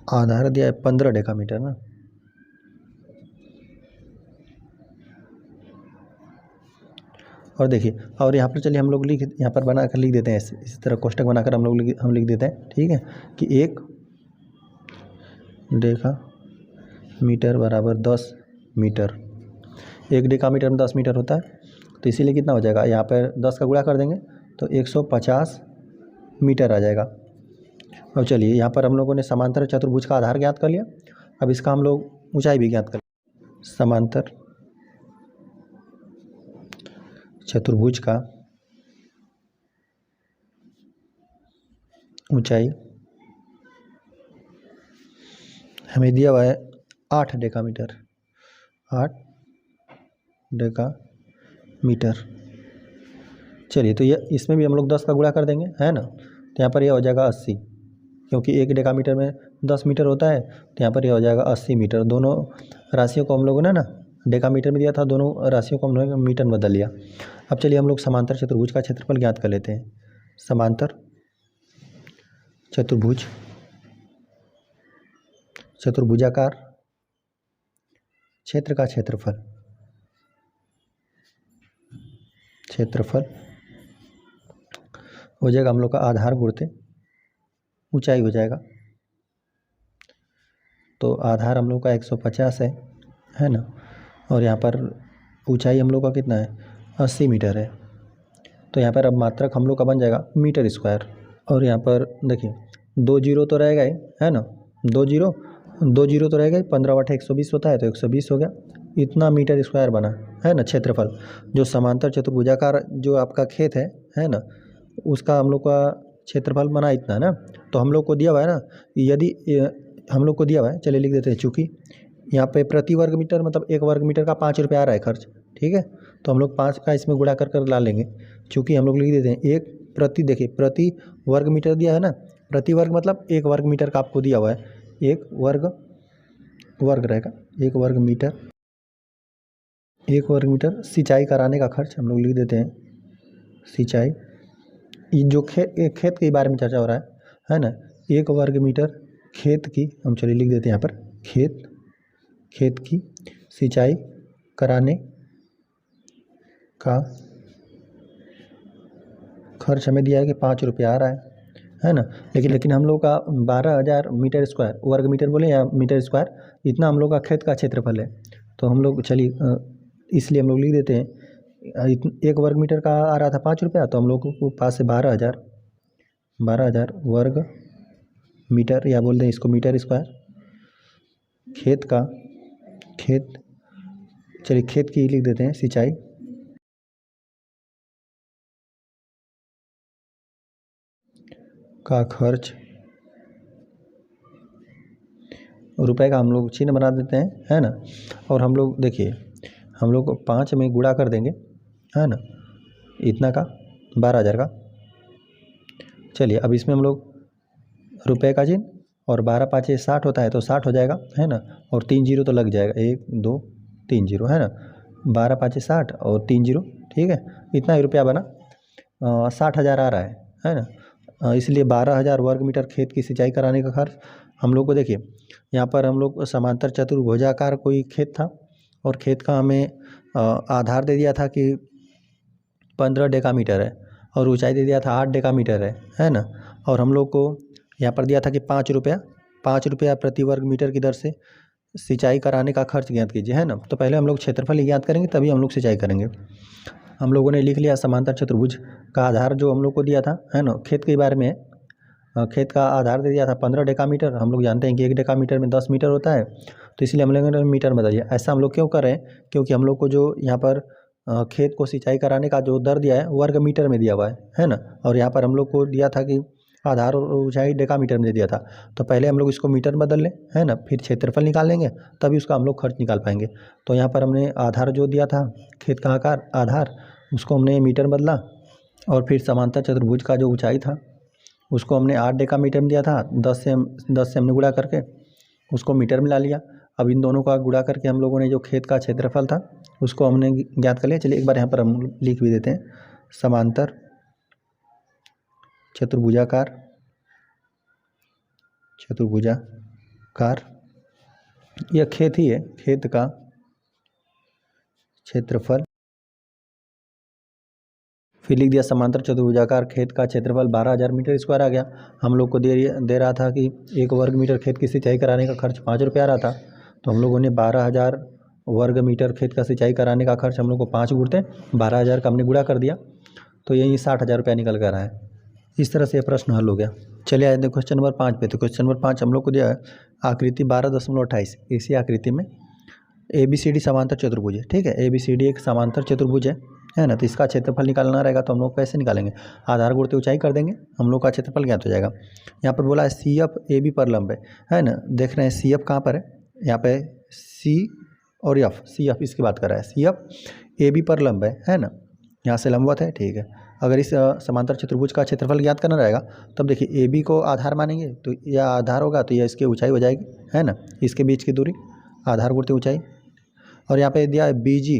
आधार दिया है 15 डेकामीटर ना। और देखिए, और यहाँ पर चलिए हम लोग यहाँ पर बना कर लिख देते हैं, इस तरह कोष्टक बनाकर हम लोग लिख देते हैं, ठीक है, कि 1 डेकामीटर बराबर 10 मीटर। 1 डेकामीटर में 10 मीटर होता है, तो इसीलिए कितना हो जाएगा, यहाँ पर 10 का गुणा कर देंगे तो 150 मीटर आ जाएगा। अब चलिए यहाँ पर हम लोगों ने समांतर चतुर्भुज का आधार ज्ञात कर लिया, अब इसका हम लोग ऊंचाई भी ज्ञात कर। समांतर चतुर्भुज का ऊंचाई हमें दिया हुआ है 8 डेकामीटर, 8 डेकामीटर। चलिए तो ये इसमें भी हम लोग 10 का गुणा कर देंगे, है ना। तो यहाँ पर यह हो जाएगा 80, क्योंकि 1 डेकामीटर में 10 मीटर होता है, तो यहाँ पर यह हो जाएगा 80 मीटर। दोनों राशियों को हम लोगों ने ना डेकामीटर में दिया था, दोनों राशियों को हम लोगों ने मीटर में बदल लिया। अब चलिए हम लोग समांतर चतुर्भुज का क्षेत्रफल ज्ञात कर लेते हैं। समांतर चतुर्भुज, चतुर्भुजाकार क्षेत्र का क्षेत्रफल, क्षेत्रफल हो जाएगा हम लोग का आधार गुणते ऊंचाई हो जाएगा। तो आधार हम लोग का 150 है ना, और यहाँ पर ऊंचाई हम लोग का कितना है, 80 मीटर है। तो यहाँ पर अब मात्रक हम लोग का बन जाएगा मीटर स्क्वायर। और यहाँ पर देखिए 2 जीरो तो रहेगा ही, है ना, 2 जीरो तो रहेगा ही, 15 बटा 120 होता है, तो 120 हो गया। इतना मीटर स्क्वायर बना, है ना, क्षेत्रफल। जो समांतर चतुर्भुजाकार जो आपका खेत है ना, उसका हम लोग का क्षेत्रफल बना इतना है ना। तो हम लोग को दिया हुआ है ना, यदि हम लोग को दिया हुआ है, चलिए लिख देते हैं, चूँकि यहाँ पे प्रति वर्ग मीटर मतलब 1 वर्ग मीटर का 5 रुपये आ रहा है खर्च, ठीक है। तो हम लोग 5 का इसमें गुणा कर ला लेंगे, चूँकि हम लोग लिख देते हैं 1 प्रति, देखिए प्रति वर्ग मीटर दिया है ना, प्रति वर्ग मतलब 1 वर्ग मीटर का आपको दिया हुआ है, 1 वर्ग रहेगा, 1 वर्ग मीटर, 1 वर्ग मीटर। सिंचाई कराने का खर्च हम लोग लिख देते हैं, सिंचाई, ये जो खेत के बारे में चर्चा हो रहा है ना, 1 वर्ग मीटर खेत की, हम चलिए लिख देते हैं यहाँ पर, खेत की सिंचाई कराने का खर्च हमें दिया है कि 5 रुपये आ रहा है ना। लेकिन हम लोग का 12,000 मीटर स्क्वायर, वर्ग मीटर बोले या मीटर स्क्वायर, इतना हम लोग का खेत का क्षेत्रफल है। तो हम लोग चलिए इसलिए हम लोग लिख देते हैं, 1 वर्ग मीटर का आ रहा था 5 रुपया, तो हम लोग को पास से 12,000 वर्ग मीटर, या बोल दें इसको मीटर स्क्वायर, चलिए खेत की लिख देते हैं, सिंचाई का खर्च, रुपए का हम लोग चिन्ह बना देते हैं, है ना। और हम लोग देखिए, हम लोग 5 में गुणा कर देंगे, है ना, इतना का 12,000 का। चलिए अब इसमें हम लोग रुपए का चिन्ह, और 12 5 60 होता है, तो 60 हो जाएगा, है ना। और 3 जीरो तो लग जाएगा, 1 2 3 जीरो, है ना, 12 5 60 और 3 जीरो, ठीक है। इतना ही रुपया बना, 60,000 आ रहा है ना। इसलिए 12,000 वर्ग मीटर खेत की सिंचाई कराने का खर्च हम लोग को, देखिए यहाँ पर हम लोग समांतर चतुर्भुजाकार कोई खेत था, और खेत का हमें आधार दे दिया था कि 15 डेकामीटर है, और ऊंचाई दे दिया था 8 डेकामीटर है ना। और हम लोग को यहाँ पर दिया था कि 5 रुपया प्रति वर्ग मीटर की दर से सिंचाई कराने का खर्च ज्ञात कीजिए, है ना। तो पहले हम लोग क्षेत्रफल ज्ञात करेंगे तभी हम लोग सिंचाई करेंगे। हम लोगों ने लिख लिया समांतर चतुर्भुज का आधार जो हम लोग को दिया था, है ना, खेत के बारे में खेत का आधार दे दिया था 15 डेकामीटर। हम लोग जानते हैं कि 1 डेकामीटर में 10 मीटर होता है, तो इसलिए हम लोगों ने मीटर में दिया। ऐसा हम लोग क्यों कर रहे हैं, क्योंकि हम लोग को जो यहाँ पर खेत को सिंचाई कराने का जो दर दिया है वर्ग मीटर में दिया हुआ है ना। और यहाँ पर हम लोग को दिया था कि आधार और ऊंचाई डेकामीटर में दिया था, तो पहले हम लोग इसको मीटर में बदल लें, है ना, फिर क्षेत्रफल निकाल लेंगे, तभी उसका हम लोग खर्च निकाल पाएंगे। तो यहाँ पर हमने आधार जो दिया था खेत का आकार आधार, उसको हमने मीटर में बदला, और फिर समांतर चतुर्भुज का जो ऊंचाई था उसको हमने 8 डेकामीटर में दिया था, 10 से हमने गुणा करके उसको मीटर में ला लिया। अब इन दोनों का गुणा करके हम लोगों ने जो खेत का क्षेत्रफल था उसको हमने ज्ञात कर लिया। चलिए एक बार यहाँ पर हम लिख भी देते हैं, समांतर चतुर्भुजाकार यह खेत ही है, खेत का क्षेत्रफल। फिर लिख दिया समांतर चतुर्भुजाकार खेत का क्षेत्रफल 12,000 मीटर स्क्वायर आ गया। हम लोग को दे रहा था कि 1 वर्ग मीटर खेत की सिंचाई कराने का खर्च 5 रुपये आ रहा था, तो हम लोगों ने 12,000 वर्ग मीटर खेत का सिंचाई कराने का खर्च हम लोग को 5 गुणते 12,000 का हमने गुणा कर दिया, तो यही 60,000 रुपया निकल कर रहा है। इस तरह से यह प्रश्न हल हो गया। चलिए आए थे क्वेश्चन नंबर 5 पे। तो क्वेश्चन नंबर 5 हम लोग को दिया है आकृति 12.28। इसी आकृति में ABCD समांतर चतुर्भुज है, ठीक है। ABCD एक समांतर चतुर्भुज है ना। तो इसका क्षेत्रफल निकालना रहेगा, तो हम लोग कैसे निकालेंगे, आधार गुणते ऊंचाई कर देंगे, हम लोग का क्षेत्रफल ज्ञात हो जाएगा। यहाँ पर बोला है CF AB पर लंब है ना। देख रहे हैं CF कहाँ पर है, यहाँ पे C और F, CF इसकी बात कर रहा है, CF AB पर लंब है ना, यहाँ से लंबवत है, ठीक है। अगर इस समांतर चतुर्भुज का क्षेत्रफल ज्ञात करना रहेगा, तब देखिए AB को आधार मानेंगे, तो यह आधार होगा, तो यह इसकी ऊंचाई हो जाएगी, है ना, इसके बीच की दूरी, आधार गुणते ऊंचाई। और यहाँ पे दिया है BG,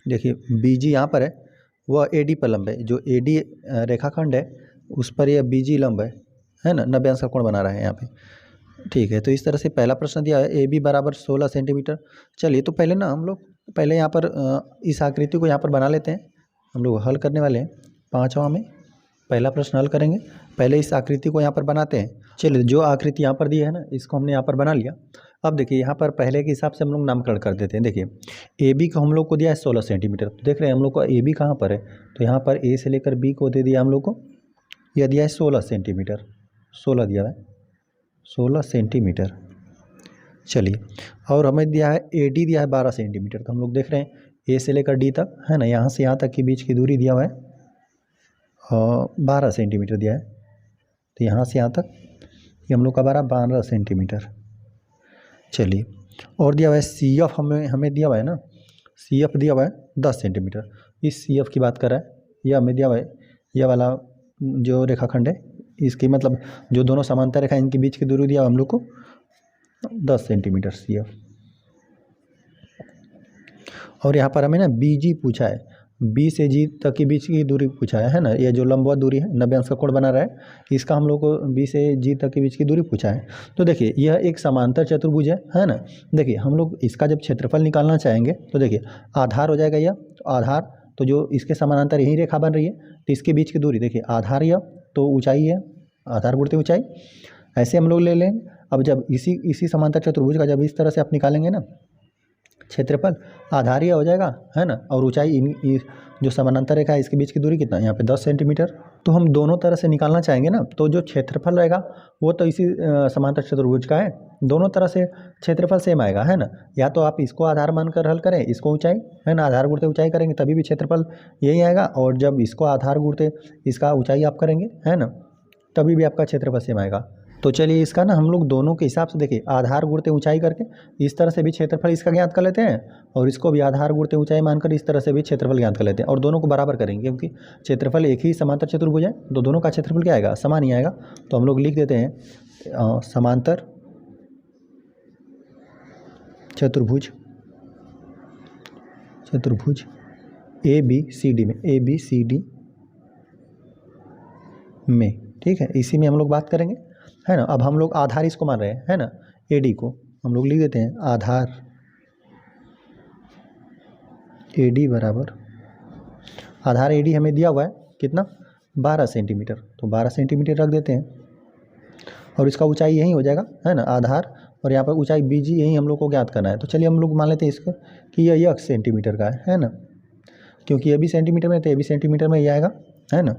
देखिए BG यहाँ पर है, वह AD पर लंब है, जो AD रेखाखंड है उस पर यह BG लंब है ना, 90 अंश का कोण बना रहा है यहाँ पे, ठीक है। तो इस तरह से पहला प्रश्न दिया है AB बराबर 16 सेंटीमीटर। चलिए तो पहले ना हम लोग पहले यहाँ पर इस आकृति को यहाँ पर बना लेते हैं, हम लोग हल करने वाले हैं 5वां में पहला प्रश्न हल करेंगे। पहले इस आकृति को यहाँ पर बनाते हैं। चलिए जो आकृति यहाँ पर दी है ना, इसको हमने यहाँ पर बना लिया। अब देखिए यहाँ पर पहले के हिसाब से हम लोग नामकरण कर देते हैं। देखिए AB को हम लोग को दिया है 16 सेंटीमीटर, तो देख रहे हैं हम लोग को AB कहाँ पर है, तो यहाँ पर A से लेकर B को दे दिया हम लोग को, यह दिया है 16 सेंटीमीटर, 16 दिया है, 16 सेंटीमीटर। चलिए और हमें दिया है AD दिया है 12 सेंटीमीटर, तो हम लोग देख रहे हैं A से लेकर D तक, है ना, यहाँ से यहाँ तक के बीच की दूरी दिया हुआ है 12 सेंटीमीटर दिया है, तो यहाँ से यहाँ तक ये हम लोग का 12 सेंटीमीटर। चलिए और दिया हुआ है CF हमें दिया हुआ है ना, CF दिया हुआ है 10 सेंटीमीटर। इस CF की बात कर रहा है, यह हमें दिया हुआ है, यह वाला जो रेखाखंड है, इसकी मतलब जो दोनों समांतर रेखा इनके बीच की दूरी दिया हम लोग को 10 सेंटीमीटर CF। और यहाँ पर हमें ना BG पूछा है, B से G तक के बीच की दूरी पूछा है ना, ये जो लंबवत दूरी है 90 अंश का कोण बना रहा है, इसका हम लोग को B से G तक के बीच की दूरी पूछा है। तो देखिए यह एक समांतर चतुर्भुज है ना। देखिए हम लोग इसका जब क्षेत्रफल निकालना चाहेंगे, तो देखिए आधार हो जाएगा यह, तो आधार, तो जो इसके समानांतर यही रेखा बन रही है, तो इसके बीच की दूरी देखिए आधार यह, तो ऊंचाई है, आधार गुणते ऊंचाई, ऐसे हम लोग ले लेंगे। अब जब इसी समांतर चतुर्भुज का जब इस तरह से आप निकालेंगे ना क्षेत्रफल, आधार यह हो जाएगा, है ना, और ऊंचाई जो समानांतर रेखा है इसके बीच की दूरी कितना, यहाँ पे 10 सेंटीमीटर। तो हम दोनों तरह से निकालना चाहेंगे ना, तो जो क्षेत्रफल रहेगा वो तो इसी समांतर चतुर्भुज का है, दोनों तरह से क्षेत्रफल सेम आएगा, है ना। या तो आप इसको आधार मानकर हल करें, इसको ऊंचाई, है ना, आधार गुणते ऊंचाई करेंगे तभी भी क्षेत्रफल यही आएगा, और जब इसको आधार गुणते इसका ऊंचाई आप करेंगे, है ना, तभी भी आपका क्षेत्रफल सेम आएगा। तो चलिए इसका ना हम लोग दोनों के हिसाब से देखिए आधार गुणते ऊंचाई करके इस तरह से भी क्षेत्रफल इसका ज्ञात कर लेते हैं, और इसको भी आधार गुणते ऊंचाई मानकर इस तरह से भी क्षेत्रफल ज्ञात कर लेते हैं, और दोनों को बराबर करेंगे, क्योंकि क्षेत्रफल एक ही समांतर चतुर्भुज है, तो दोनों का क्षेत्रफल क्या आएगा, समान ही आएगा। तो हम लोग लिख देते हैं समांतर चतुर्भुज ABCD में, ठीक है, इसी में हम लोग बात करेंगे, है ना। अब हम लोग आधार इसको मान रहे हैं, है ना, AD को हम लोग लिख देते हैं आधार AD बराबर, आधार AD हमें दिया हुआ है कितना, 12 सेंटीमीटर, तो 12 सेंटीमीटर रख देते हैं, और इसका ऊंचाई यही हो जाएगा, है ना, आधार और यहाँ पर ऊंचाई BG यही हम लोग को ज्ञात करना है। तो चलिए हम लोग मान लेते हैं इसको कि यह x सेंटीमीटर का है ना, क्योंकि ये भी सेंटीमीटर में तो ये भी सेंटीमीटर में ही आएगा, है ना।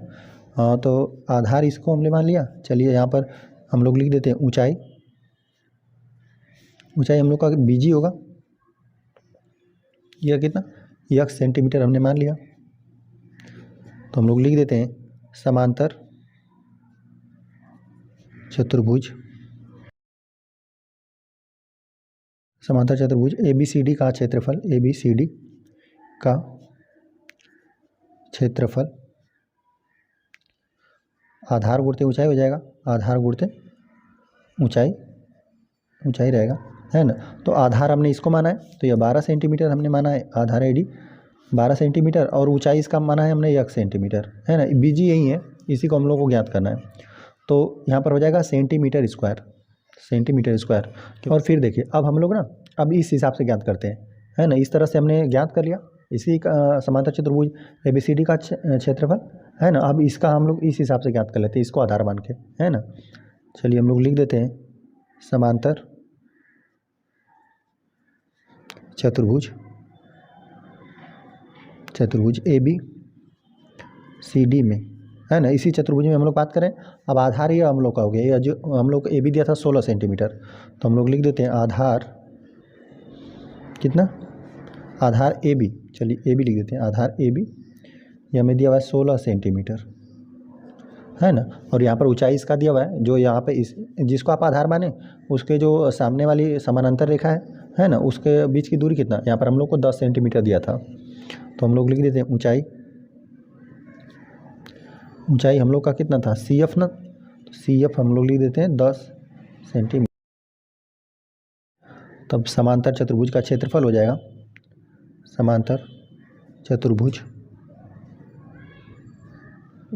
हाँ, तो आधार इसको हमने मान लिया। चलिए यहाँ पर हम लोग लिख देते हैं ऊंचाई हम लोग का BG होगा, यह कितना x सेंटीमीटर हमने मान लिया। तो हम लोग लिख देते हैं समांतर चतुर्भुज ABCD का क्षेत्रफल आधार गुणित ऊंचाई हो जाएगा, आधार गुणित ऊंचाई रहेगा, है ना। तो आधार हमने इसको माना है, तो यह 12 सेंटीमीटर हमने माना है, आधार AD 12 सेंटीमीटर, और ऊंचाई इसका माना है हमने 1 सेंटीमीटर, है ना। BG यही है, इसी को हम लोग को ज्ञात करना है। तो यहाँ पर हो जाएगा सेंटीमीटर स्क्वायर। और फिर देखिए अब हम लोग ना अब इस हिसाब से ज्ञात करते हैं, है ना। इस तरह से हमने ज्ञात कर लिया इसी का समांतर चतुर्भुज ABCD का क्षेत्रफल, है ना। अब इसका हम लोग इस हिसाब से ज्ञात कर लेते हैं, इसको आधार मान के, है ना। चलिए हम लोग लिख देते हैं समांतर चतुर्भुज ABCD में, है ना। इसी चतुर्भुज में हम लोग बात करें। अब आधार ये हम लोग का हो गया, ये जो हम लोग को AB दिया था 16 सेंटीमीटर, तो हम लोग लिख देते हैं आधार कितना, आधार AB, चलिए AB लिख देते हैं, आधार AB ये हमें दिया हुआ है 16 सेंटीमीटर, है ना। और यहाँ पर ऊंचाई इसका दिया हुआ है, जो यहाँ पे इस जिसको आप आधार माने उसके जो सामने वाली समानांतर रेखा है ना, उसके बीच की दूरी कितना, यहाँ पर हम लोग को 10 सेंटीमीटर दिया था। तो हम लोग लिख देते हैं ऊंचाई हम लोग का कितना था, CF ना, CF हम लोग लिख देते हैं 10 सेंटीमीटर। तब समांतर चतुर्भुज का क्षेत्रफल हो जाएगा, समांतर चतुर्भुज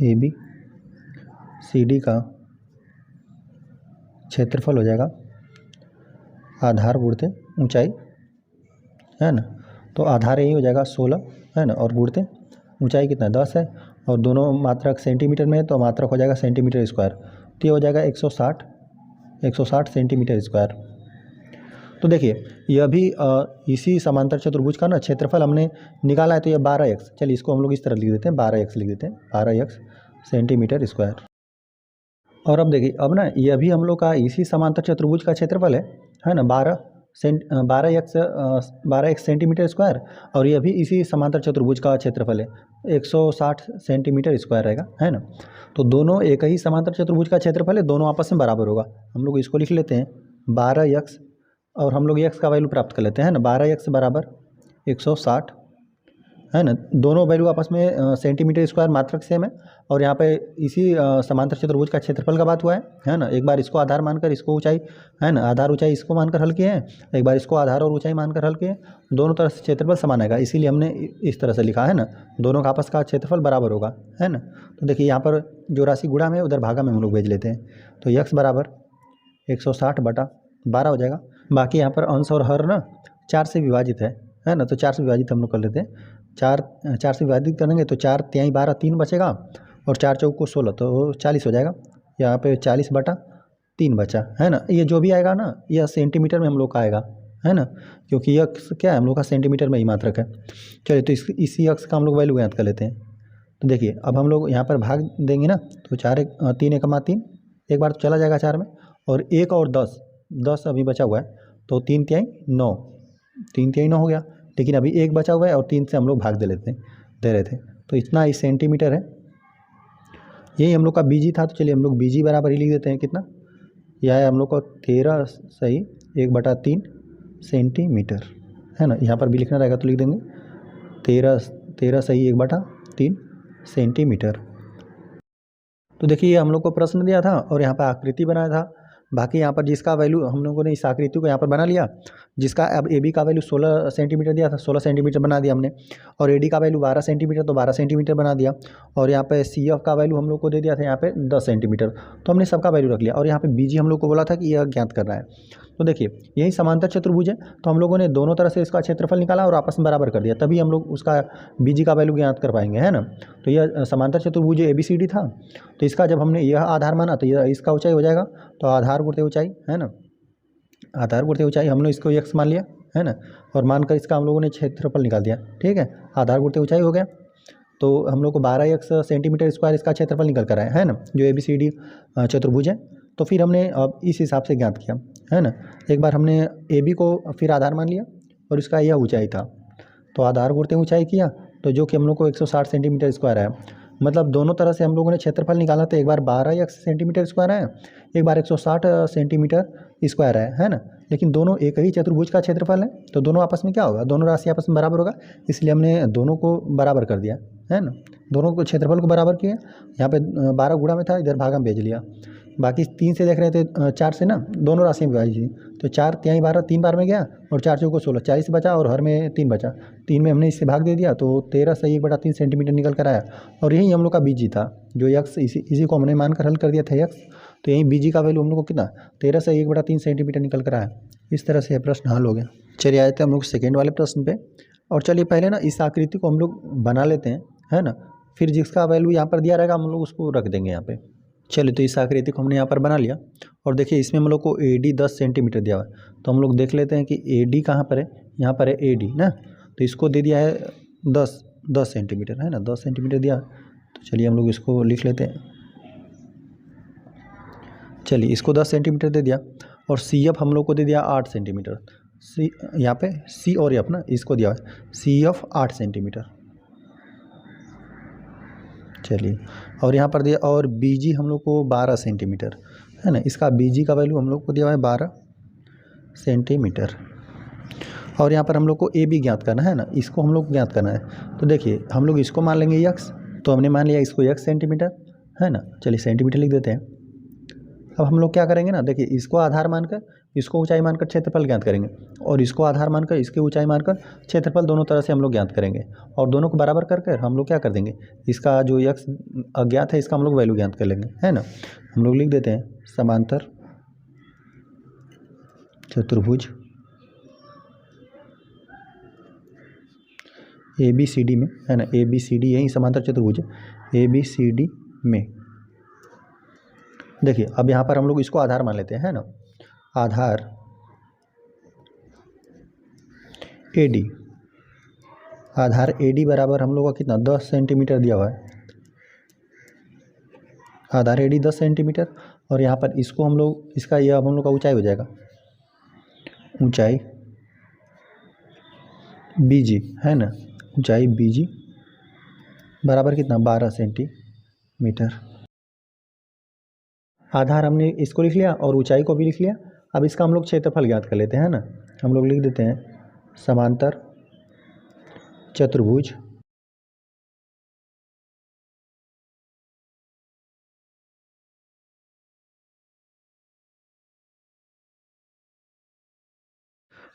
ABCD का क्षेत्रफल हो जाएगा आधार गुणित ऊंचाई, है ना। तो आधार यही हो जाएगा 16, है ना, और गुणित ऊंचाई कितना 10 है, और दोनों मात्रक सेंटीमीटर में है तो मात्रक हो जाएगा सेंटीमीटर स्क्वायर, तो ये हो जाएगा 160 सेंटीमीटर स्क्वायर। तो देखिए यह भी इसी समांतर चतुर्भुज का ना क्षेत्रफल हमने निकाला है, तो यह 12x, चलिए इसको हम लोग इस तरह लिख देते हैं, 12x लिख देते हैं, 12x सेंटीमीटर स्क्वायर। और अब देखिए अब ना यह भी हम लोग का इसी समांतर चतुर्भुज का क्षेत्रफल है ना, 12x सेंटीमीटर स्क्वायर, और यह भी इसी समांतर चतुर्भुज का क्षेत्रफल है, 160 सेंटीमीटर स्क्वायर रहेगा, है ना। तो दोनों एक ही समांतर चतुर्भुज का क्षेत्रफल है, दोनों आपस में बराबर होगा। हम लोग इसको लिख लेते हैं 12x, और हम लोग x का वैल्यू प्राप्त कर लेते हैं, है ना। 12x बराबर 160, है ना। दोनों वैल्यू आपस में सेंटीमीटर स्क्वायर मात्रक सेम है, और यहाँ पे इसी समांतर चतुर्भुज का क्षेत्रफल का बात हुआ है ना। एक बार इसको आधार मानकर इसको ऊंचाई, है ना, आधार ऊंचाई इसको मानकर हल किए हैं, एक बार इसको आधार और ऊंचाई मानकर हल किए हैं, दोनों तरफ से क्षेत्रफल समान आएगा, इसीलिए हमने इस तरह से लिखा, है ना। दोनों का आपस का क्षेत्रफल बराबर होगा, है ना। तो देखिए यहाँ पर जो राशि गुणा में उधर भागा में हम लोग भेज लेते हैं, तो x बराबर 160/12 हो जाएगा। बाकी यहाँ पर अंश और हर ना 4 से विभाजित है ना, तो 4 से विभाजित हम लोग कर लेते हैं। 4 से विभाजित करेंगे तो 4 तिहाई 12 3 बचेगा, और 4 चौक को 16, तो 40 हो जाएगा। यहाँ पे 40/3 बचा, है ना। ये जो भी आएगा ना यह सेंटीमीटर में हम लोग का आएगा, है ना, क्योंकि यह क्या है हम लोग का सेंटीमीटर में ही मात्रक है। चलिए तो इसी अक्स का हम लोग वैल्यू ज्ञात कर लेते हैं। तो देखिए अब हम लोग यहाँ पर भाग देंगे ना, तो 3 × 3 एक बार तो चला जाएगा 4 में, और 1 और 10 अभी बचा हुआ है, तो 3 तिहाई 9 हो गया, लेकिन अभी 1 बचा हुआ है और 3 से हम लोग भाग दे रहे थे, तो इतना ही सेंटीमीटर है। यही हम लोग का BG था, तो चलिए हम लोग BG बराबर ही लिख देते हैं, कितना यह है हम लोग को 13 सही 1/3 सेंटीमीटर, है ना। यहाँ पर भी लिखना रहेगा तो लिख देंगे 13 सही 1/3 सेंटीमीटर। तो देखिए हम लोग को प्रश्न दिया था और यहाँ पर आकृति बनाया था। बाकी यहाँ पर जिसका वैल्यू हम लोगों ने इस आकृति को यहाँ पर बना लिया, जिसका अब AB का वैल्यू 16 सेंटीमीटर दिया था, 16 सेंटीमीटर बना दिया हमने, और AD का वैल्यू 12 सेंटीमीटर, तो 12 सेंटीमीटर बना दिया, और यहाँ पे CF का वैल्यू हम लोग को दे दिया था यहाँ पे 10 सेंटीमीटर, तो हमने सबका वैल्यू रख लिया। और यहाँ पे BG हम लोग को बोला था कि यह ज्ञात करना है। तो देखिए यही समांतर चतुर्भुज है, तो हम लोगों ने दोनों तरह से इसका क्षेत्रफल निकाला और आपस में बराबर कर दिया, तभी हम लोग उसका BG का वैल्यू ज्ञात कर पाएंगे, है ना। तो यह समांतर चतुर्भुज ABCD था, तो इसका जब हमने यह आधार माना तो यह इसका ऊंचाई हो जाएगा, तो आधार गुणित ऊंचाई, है ना। आधार गुणित ऊंचाई, हम लोग इसको x मान लिया है ना, और मानकर इसका हम लोगों ने क्षेत्रफल निकाल दिया। ठीक है, आधार गुणित ऊंचाई हो गया, तो हम लोग को 12x सेंटीमीटर स्क्वायर इसका क्षेत्रफल निकल कर आया है ना, जो ABCD चतुर्भुज है। तो फिर हमने अब इस हिसाब से ज्ञात किया है ना। एक बार हमने AB को फिर आधार मान लिया और इसका यह ऊंचाई था, तो आधार गुणित ऊंचाई किया, तो जो कि हम लोग को 160 सेंटीमीटर स्क्वायर आया। मतलब दोनों तरह से हम लोगों ने क्षेत्रफल निकाला, तो एक बार 12x सेंटीमीटर स्क्वायर आया, एक बार 160 सेंटीमीटर स्क्वायर है ना। लेकिन दोनों एक ही चतुर्भुज का क्षेत्रफल है, तो दोनों आपस में क्या होगा, दोनों राशि आपस में बराबर होगा, इसलिए हमने दोनों को बराबर कर दिया है ना। दोनों को क्षेत्रफल को बराबर किया, यहाँ पे 12 गुणा में था, इधर भागा में भेज लिया। बाकी 3 से देख रहे थे, 4 से ना दोनों राशि में भाई जी, तो 4 तिहाई 12, 3 बार में गया, और 4 चौको 16, 40 बचा, और हर में 3 बचा, 3 में हमने इससे भाग दे दिया, तो 13 से 1/3 सेंटीमीटर निकल कर आया। और यही हम लोग का BG था, जो x इसी को हमने मानकर हल कर दिया था x, तो यही BG का वैल्यू हम लोग को कितना 13 से 1/3 सेंटीमीटर निकल कर आया। इस तरह से यह प्रश्न हल हो गया। चलिए आए थे हम लोग सेकेंड वाले प्रश्न पे, और चलिए पहले ना इस आकृति को हम लोग बना लेते हैं है ना, फिर जिसका वैल्यू यहाँ पर दिया रहेगा हम लोग उसको रख देंगे यहाँ पे। चलिए, तो इस आकृति को हमने यहाँ पर बना लिया, और देखिए इसमें हम लोग को AD 10 सेंटीमीटर दिया हुआ है, तो हम लोग देख लेते हैं कि AD कहाँ पर है। यहाँ पर है AD ना, तो इसको दे दिया है 10 सेंटीमीटर है ना, 10 सेंटीमीटर दिया। तो चलिए हम लोग इसको लिख लेते हैं। चलिए, इसको 10 सेंटीमीटर दे दिया, और CF हम लोग को दे दिया 8 सेंटीमीटर। यहाँ पे C और F ना, इसको दिया है CF 8 सेंटीमीटर। चलिए, और यहाँ पर दिया, और BG हम लोग को 12 सेंटीमीटर है ना, इसका BG का वैल्यू हम लोग को दिया हुआ है 12 सेंटीमीटर। और यहाँ पर हम लोग को AB ज्ञात करना है ना, इसको हम लोग ज्ञात करना है। तो देखिए हम लोग इसको मान लेंगे x, तो हमने मान लिया इसको x सेंटीमीटर है ना। चलिए सेंटीमीटर लिख देते हैं। अब हम लोग क्या करेंगे ना, देखिए इसको आधार मानकर, इसको ऊंचाई मानकर क्षेत्रफल ज्ञात करेंगे, और इसको आधार मानकर इसकी ऊंचाई मानकर क्षेत्रफल, दोनों तरह से हम लोग ज्ञात करेंगे। और दोनों को बराबर कर हम लोग क्या कर देंगे, इसका जो x अज्ञात है इसका हम लोग वैल्यू ज्ञात कर लेंगे है ना। हम लोग लिख देते हैं समांतर चतुर्भुज ABCD में है ना, ABCD यही समांतर चतुर्भुज है ABCD में। देखिए अब यहाँ पर हम लोग इसको आधार मान लेते हैं है ना, आधार AD, आधार AD बराबर हम लोग का कितना 10 सेंटीमीटर दिया हुआ है, आधार AD 10 सेंटीमीटर। और यहाँ पर इसको हम लोग, इसका यह हम लोग का ऊंचाई हो जाएगा, ऊंचाई BG है ना, ऊंचाई BG बराबर कितना 12 सेंटीमीटर। आधार हमने इसको लिख लिया और ऊंचाई को भी लिख लिया। अब इसका हम लोग क्षेत्रफल ज्ञात कर लेते हैं ना। हम लोग लिख देते हैं समांतर चतुर्भुज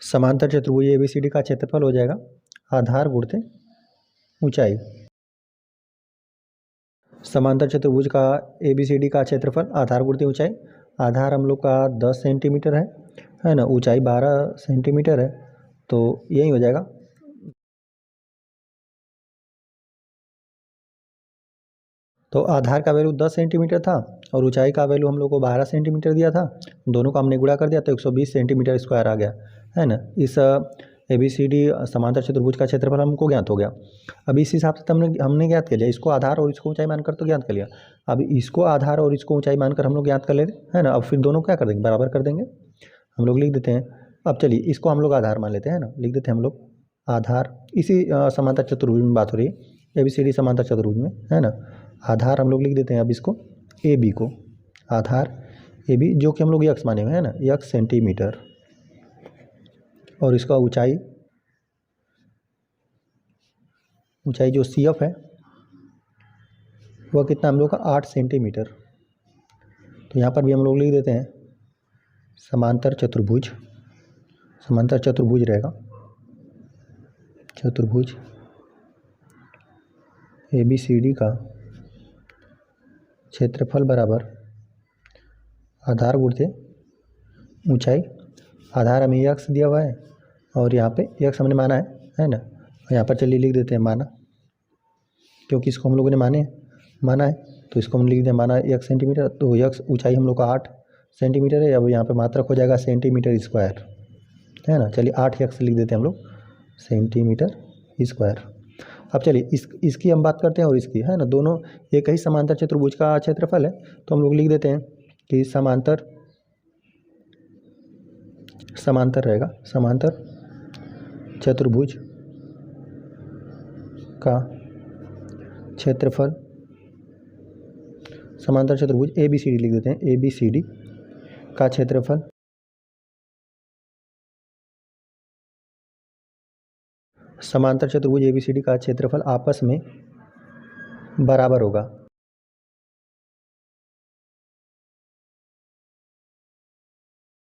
समांतर चतुर्भुज ABCD का क्षेत्रफल हो जाएगा आधार गुणित ऊंचाई। समांतर चतुर्भुज का ABCD का क्षेत्रफल आधार गुणित ऊंचाई। आधार हम लोग का 10 सेंटीमीटर है ना, ऊंचाई 12 सेंटीमीटर है, तो यही हो जाएगा। तो आधार का वैल्यू 10 सेंटीमीटर था और ऊंचाई का वैल्यू हम लोग को 12 सेंटीमीटर दिया था, दोनों का हमने गुणा कर दिया तो 120 सेंटीमीटर स्क्वायर आ गया है ना। इस ABCD समांतर चतुर्भुज का क्षेत्रफल हमको ज्ञात हो गया। अब इस हिसाब से हमने ज्ञात कर लिया, इसको आधार और इसको ऊंचाई मानकर तो ज्ञात कर लिया। अब इसको आधार और इसको ऊंचाई मानकर हम लोग ज्ञात कर लेते हैं ना। अब फिर दोनों क्या कर देंगे, बराबर कर देंगे। हम लोग लिख देते हैं, अब चलिए इसको हम लोग आधार मान लेते हैं ना, लिख देते हैं हम लोग आधार। इसी समांतर चतुर्भुज में बात हो रही है, ABCD समांतर चतुर्भुज में है ना। आधार हम लोग लिख देते हैं अब इसको AB को, आधार AB जो कि हम लोग x माने हुए हैं ना, x सेंटीमीटर, और इसका ऊंचाई जो CF है वह कितना हम लोग का 8 सेंटीमीटर। तो यहाँ पर भी हम लोग लिख देते हैं समांतर चतुर्भुज रहेगा, चतुर्भुज ABCD का क्षेत्रफल बराबर आधार गुणित ऊंचाई। आधार हमें x दिया हुआ है और यहाँ पे x हमने माना है ना। यहाँ पर चलिए लिख देते हैं माना, क्योंकि इसको हम लोगों ने माना है, तो इसको हम लिख दें माना 1 सेंटीमीटर। तो x ऊंचाई हम लोग का 8 सेंटीमीटर है, अब यहाँ पे मात्रक हो जाएगा सेंटीमीटर स्क्वायर, है ना। चलिए 8x लिख देते हैं हम लोग, सेंटीमीटर स्क्वायर। अब चलिए इसकी हम बात करते हैं और इसकी, है ना। दोनों एक ही समांतर चतुर्भुज का क्षेत्रफल है, तो हम लोग लिख देते हैं कि समांतर रहेगा, समांतर चतुर्भुज का क्षेत्रफल, समांतर चतुर्भुज ABCD लिख देते हैं, ABCD का क्षेत्रफल समांतर चतुर्भुज ABCD का क्षेत्रफल आपस में बराबर होगा।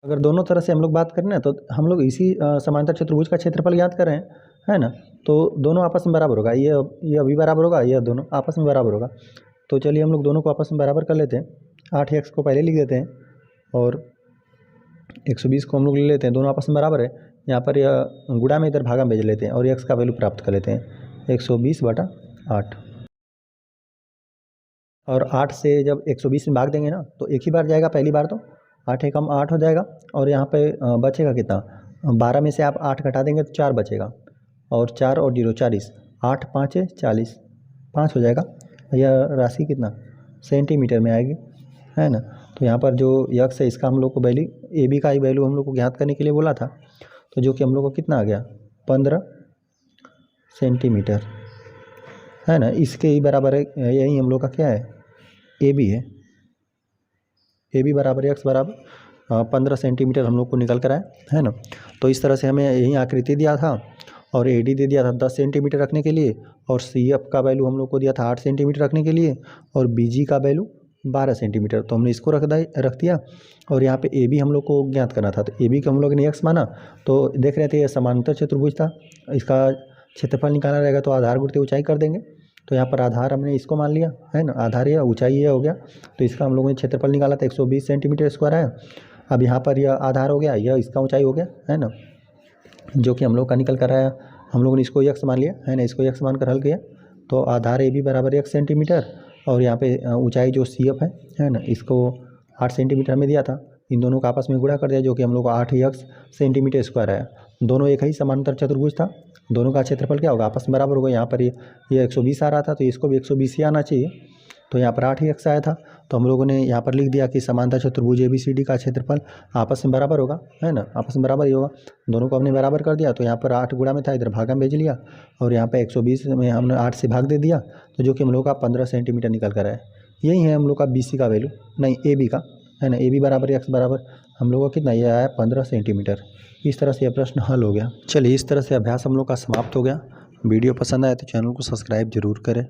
अगर दोनों तरह से हम लोग बात करें ना, तो हम लोग इसी समांतर चतुर्भुज का क्षेत्रफल ज्ञात कर रहे हैं, है ना। तो दोनों आपस में बराबर होगा, ये अभी बराबर होगा, ये दोनों आपस में बराबर होगा। तो चलिए हम लोग दोनों को आपस में बराबर कर लेते हैं। 8x को पहले लिख देते हैं और 120 को हम लोग ले लेते हैं, दोनों आपस में बराबर है। यहाँ पर यह गुणा में इधर भागा में भेज लेते हैं और x का वैल्यू प्राप्त कर लेते हैं, 120/8। और 8 से जब 120 में भाग देंगे ना, तो एक ही बार जाएगा, पहली बार तो 8 एकम 8 हो जाएगा। और यहाँ पे बचेगा कितना, 12 में से आप 8 घटा देंगे तो 4 बचेगा, और 4 और 0 40, 8 5 40, 5 हो जाएगा। यह राशि कितना सेंटीमीटर में आएगी, है ना। तो यहाँ पर जो यक्स है, इसका हम लोग को वैल्यू AB का ही वैल्यू हम लोग को ज्ञात करने के लिए बोला था, तो जो कि हम लोग को कितना आ गया 15 सेंटीमीटर, है ना। इसके ही बराबर है, यही हम लोग का क्या है AB है, AB बराबर x बराबर 15 सेंटीमीटर हम लोग को निकल कर आया, है ना। तो इस तरह से हमें यही आकृति दिया था और AD दे दिया था 10 सेंटीमीटर रखने के लिए, और CF का वैल्यू हम लोग को दिया था 8 सेंटीमीटर रखने के लिए, और BG का वैल्यू 12 सेंटीमीटर। तो हमने इसको रख दिया, और यहाँ पे AB हम लोग को ज्ञात करना था, तो AB को हम लोग ने x माना। तो देख रहे थे ये समांतर चतुर्भुज था, इसका क्षेत्रफल निकालना रहेगा तो आधार गुणित ऊंचाई कर देंगे। तो यहाँ पर आधार हमने इसको मान लिया, है ना, आधार या ऊंचाई ये हो गया। तो इसका हम लोगों ने क्षेत्रफल निकाला था, 120 सेंटीमीटर स्क्वायर आया। अब यहाँ पर यह आधार हो गया, यह इसका ऊंचाई हो गया, है ना, जो कि हम लोग का निकल कर आया। हम लोगों ने इसको x मान लिया, है ना, इसको x मान कर हल किया। तो आधार AB बराबर 1 सेंटीमीटर, और यहाँ पे ऊंचाई जो CF है ना, इसको 8 सेंटीमीटर में दिया था। इन दोनों का आपस में गुणा कर दिया, जो कि हम लोग को 8x सेंटीमीटर स्क्वायर आया। दोनों एक ही समांतर चतुर्भुज था, दोनों का क्षेत्रफल क्या होगा आपस में बराबर होगा। यहाँ पर ये 120 आ रहा था, तो इसको भी 120 ही आना चाहिए। तो यहाँ पर 8x आया था, तो हम लोगों ने यहाँ पर लिख दिया कि समांतर चतुर्भुज ABCD का क्षेत्रफल आपस में बराबर होगा, है ना, आपस में बराबर ही होगा। दोनों को हमने बराबर कर दिया, तो यहाँ पर 8 गुणा में था, इधर भागा में भेज लिया, और यहाँ पे 120 में हमने 8 से भाग दे दिया, तो जो कि हम लोग का 15 सेंटीमीटर निकल कर आया। यही है हम लोग का BC का वैल्यू, नहीं AB का, है ना। AB बराबर x बराबर हम लोग को कितना ये आया 15 सेंटीमीटर। इस तरह से यह प्रश्न हल हो गया। चलिए इस तरह से अभ्यास हम लोग का समाप्त हो गया। वीडियो पसंद आए तो चैनल को सब्सक्राइब जरूर करें।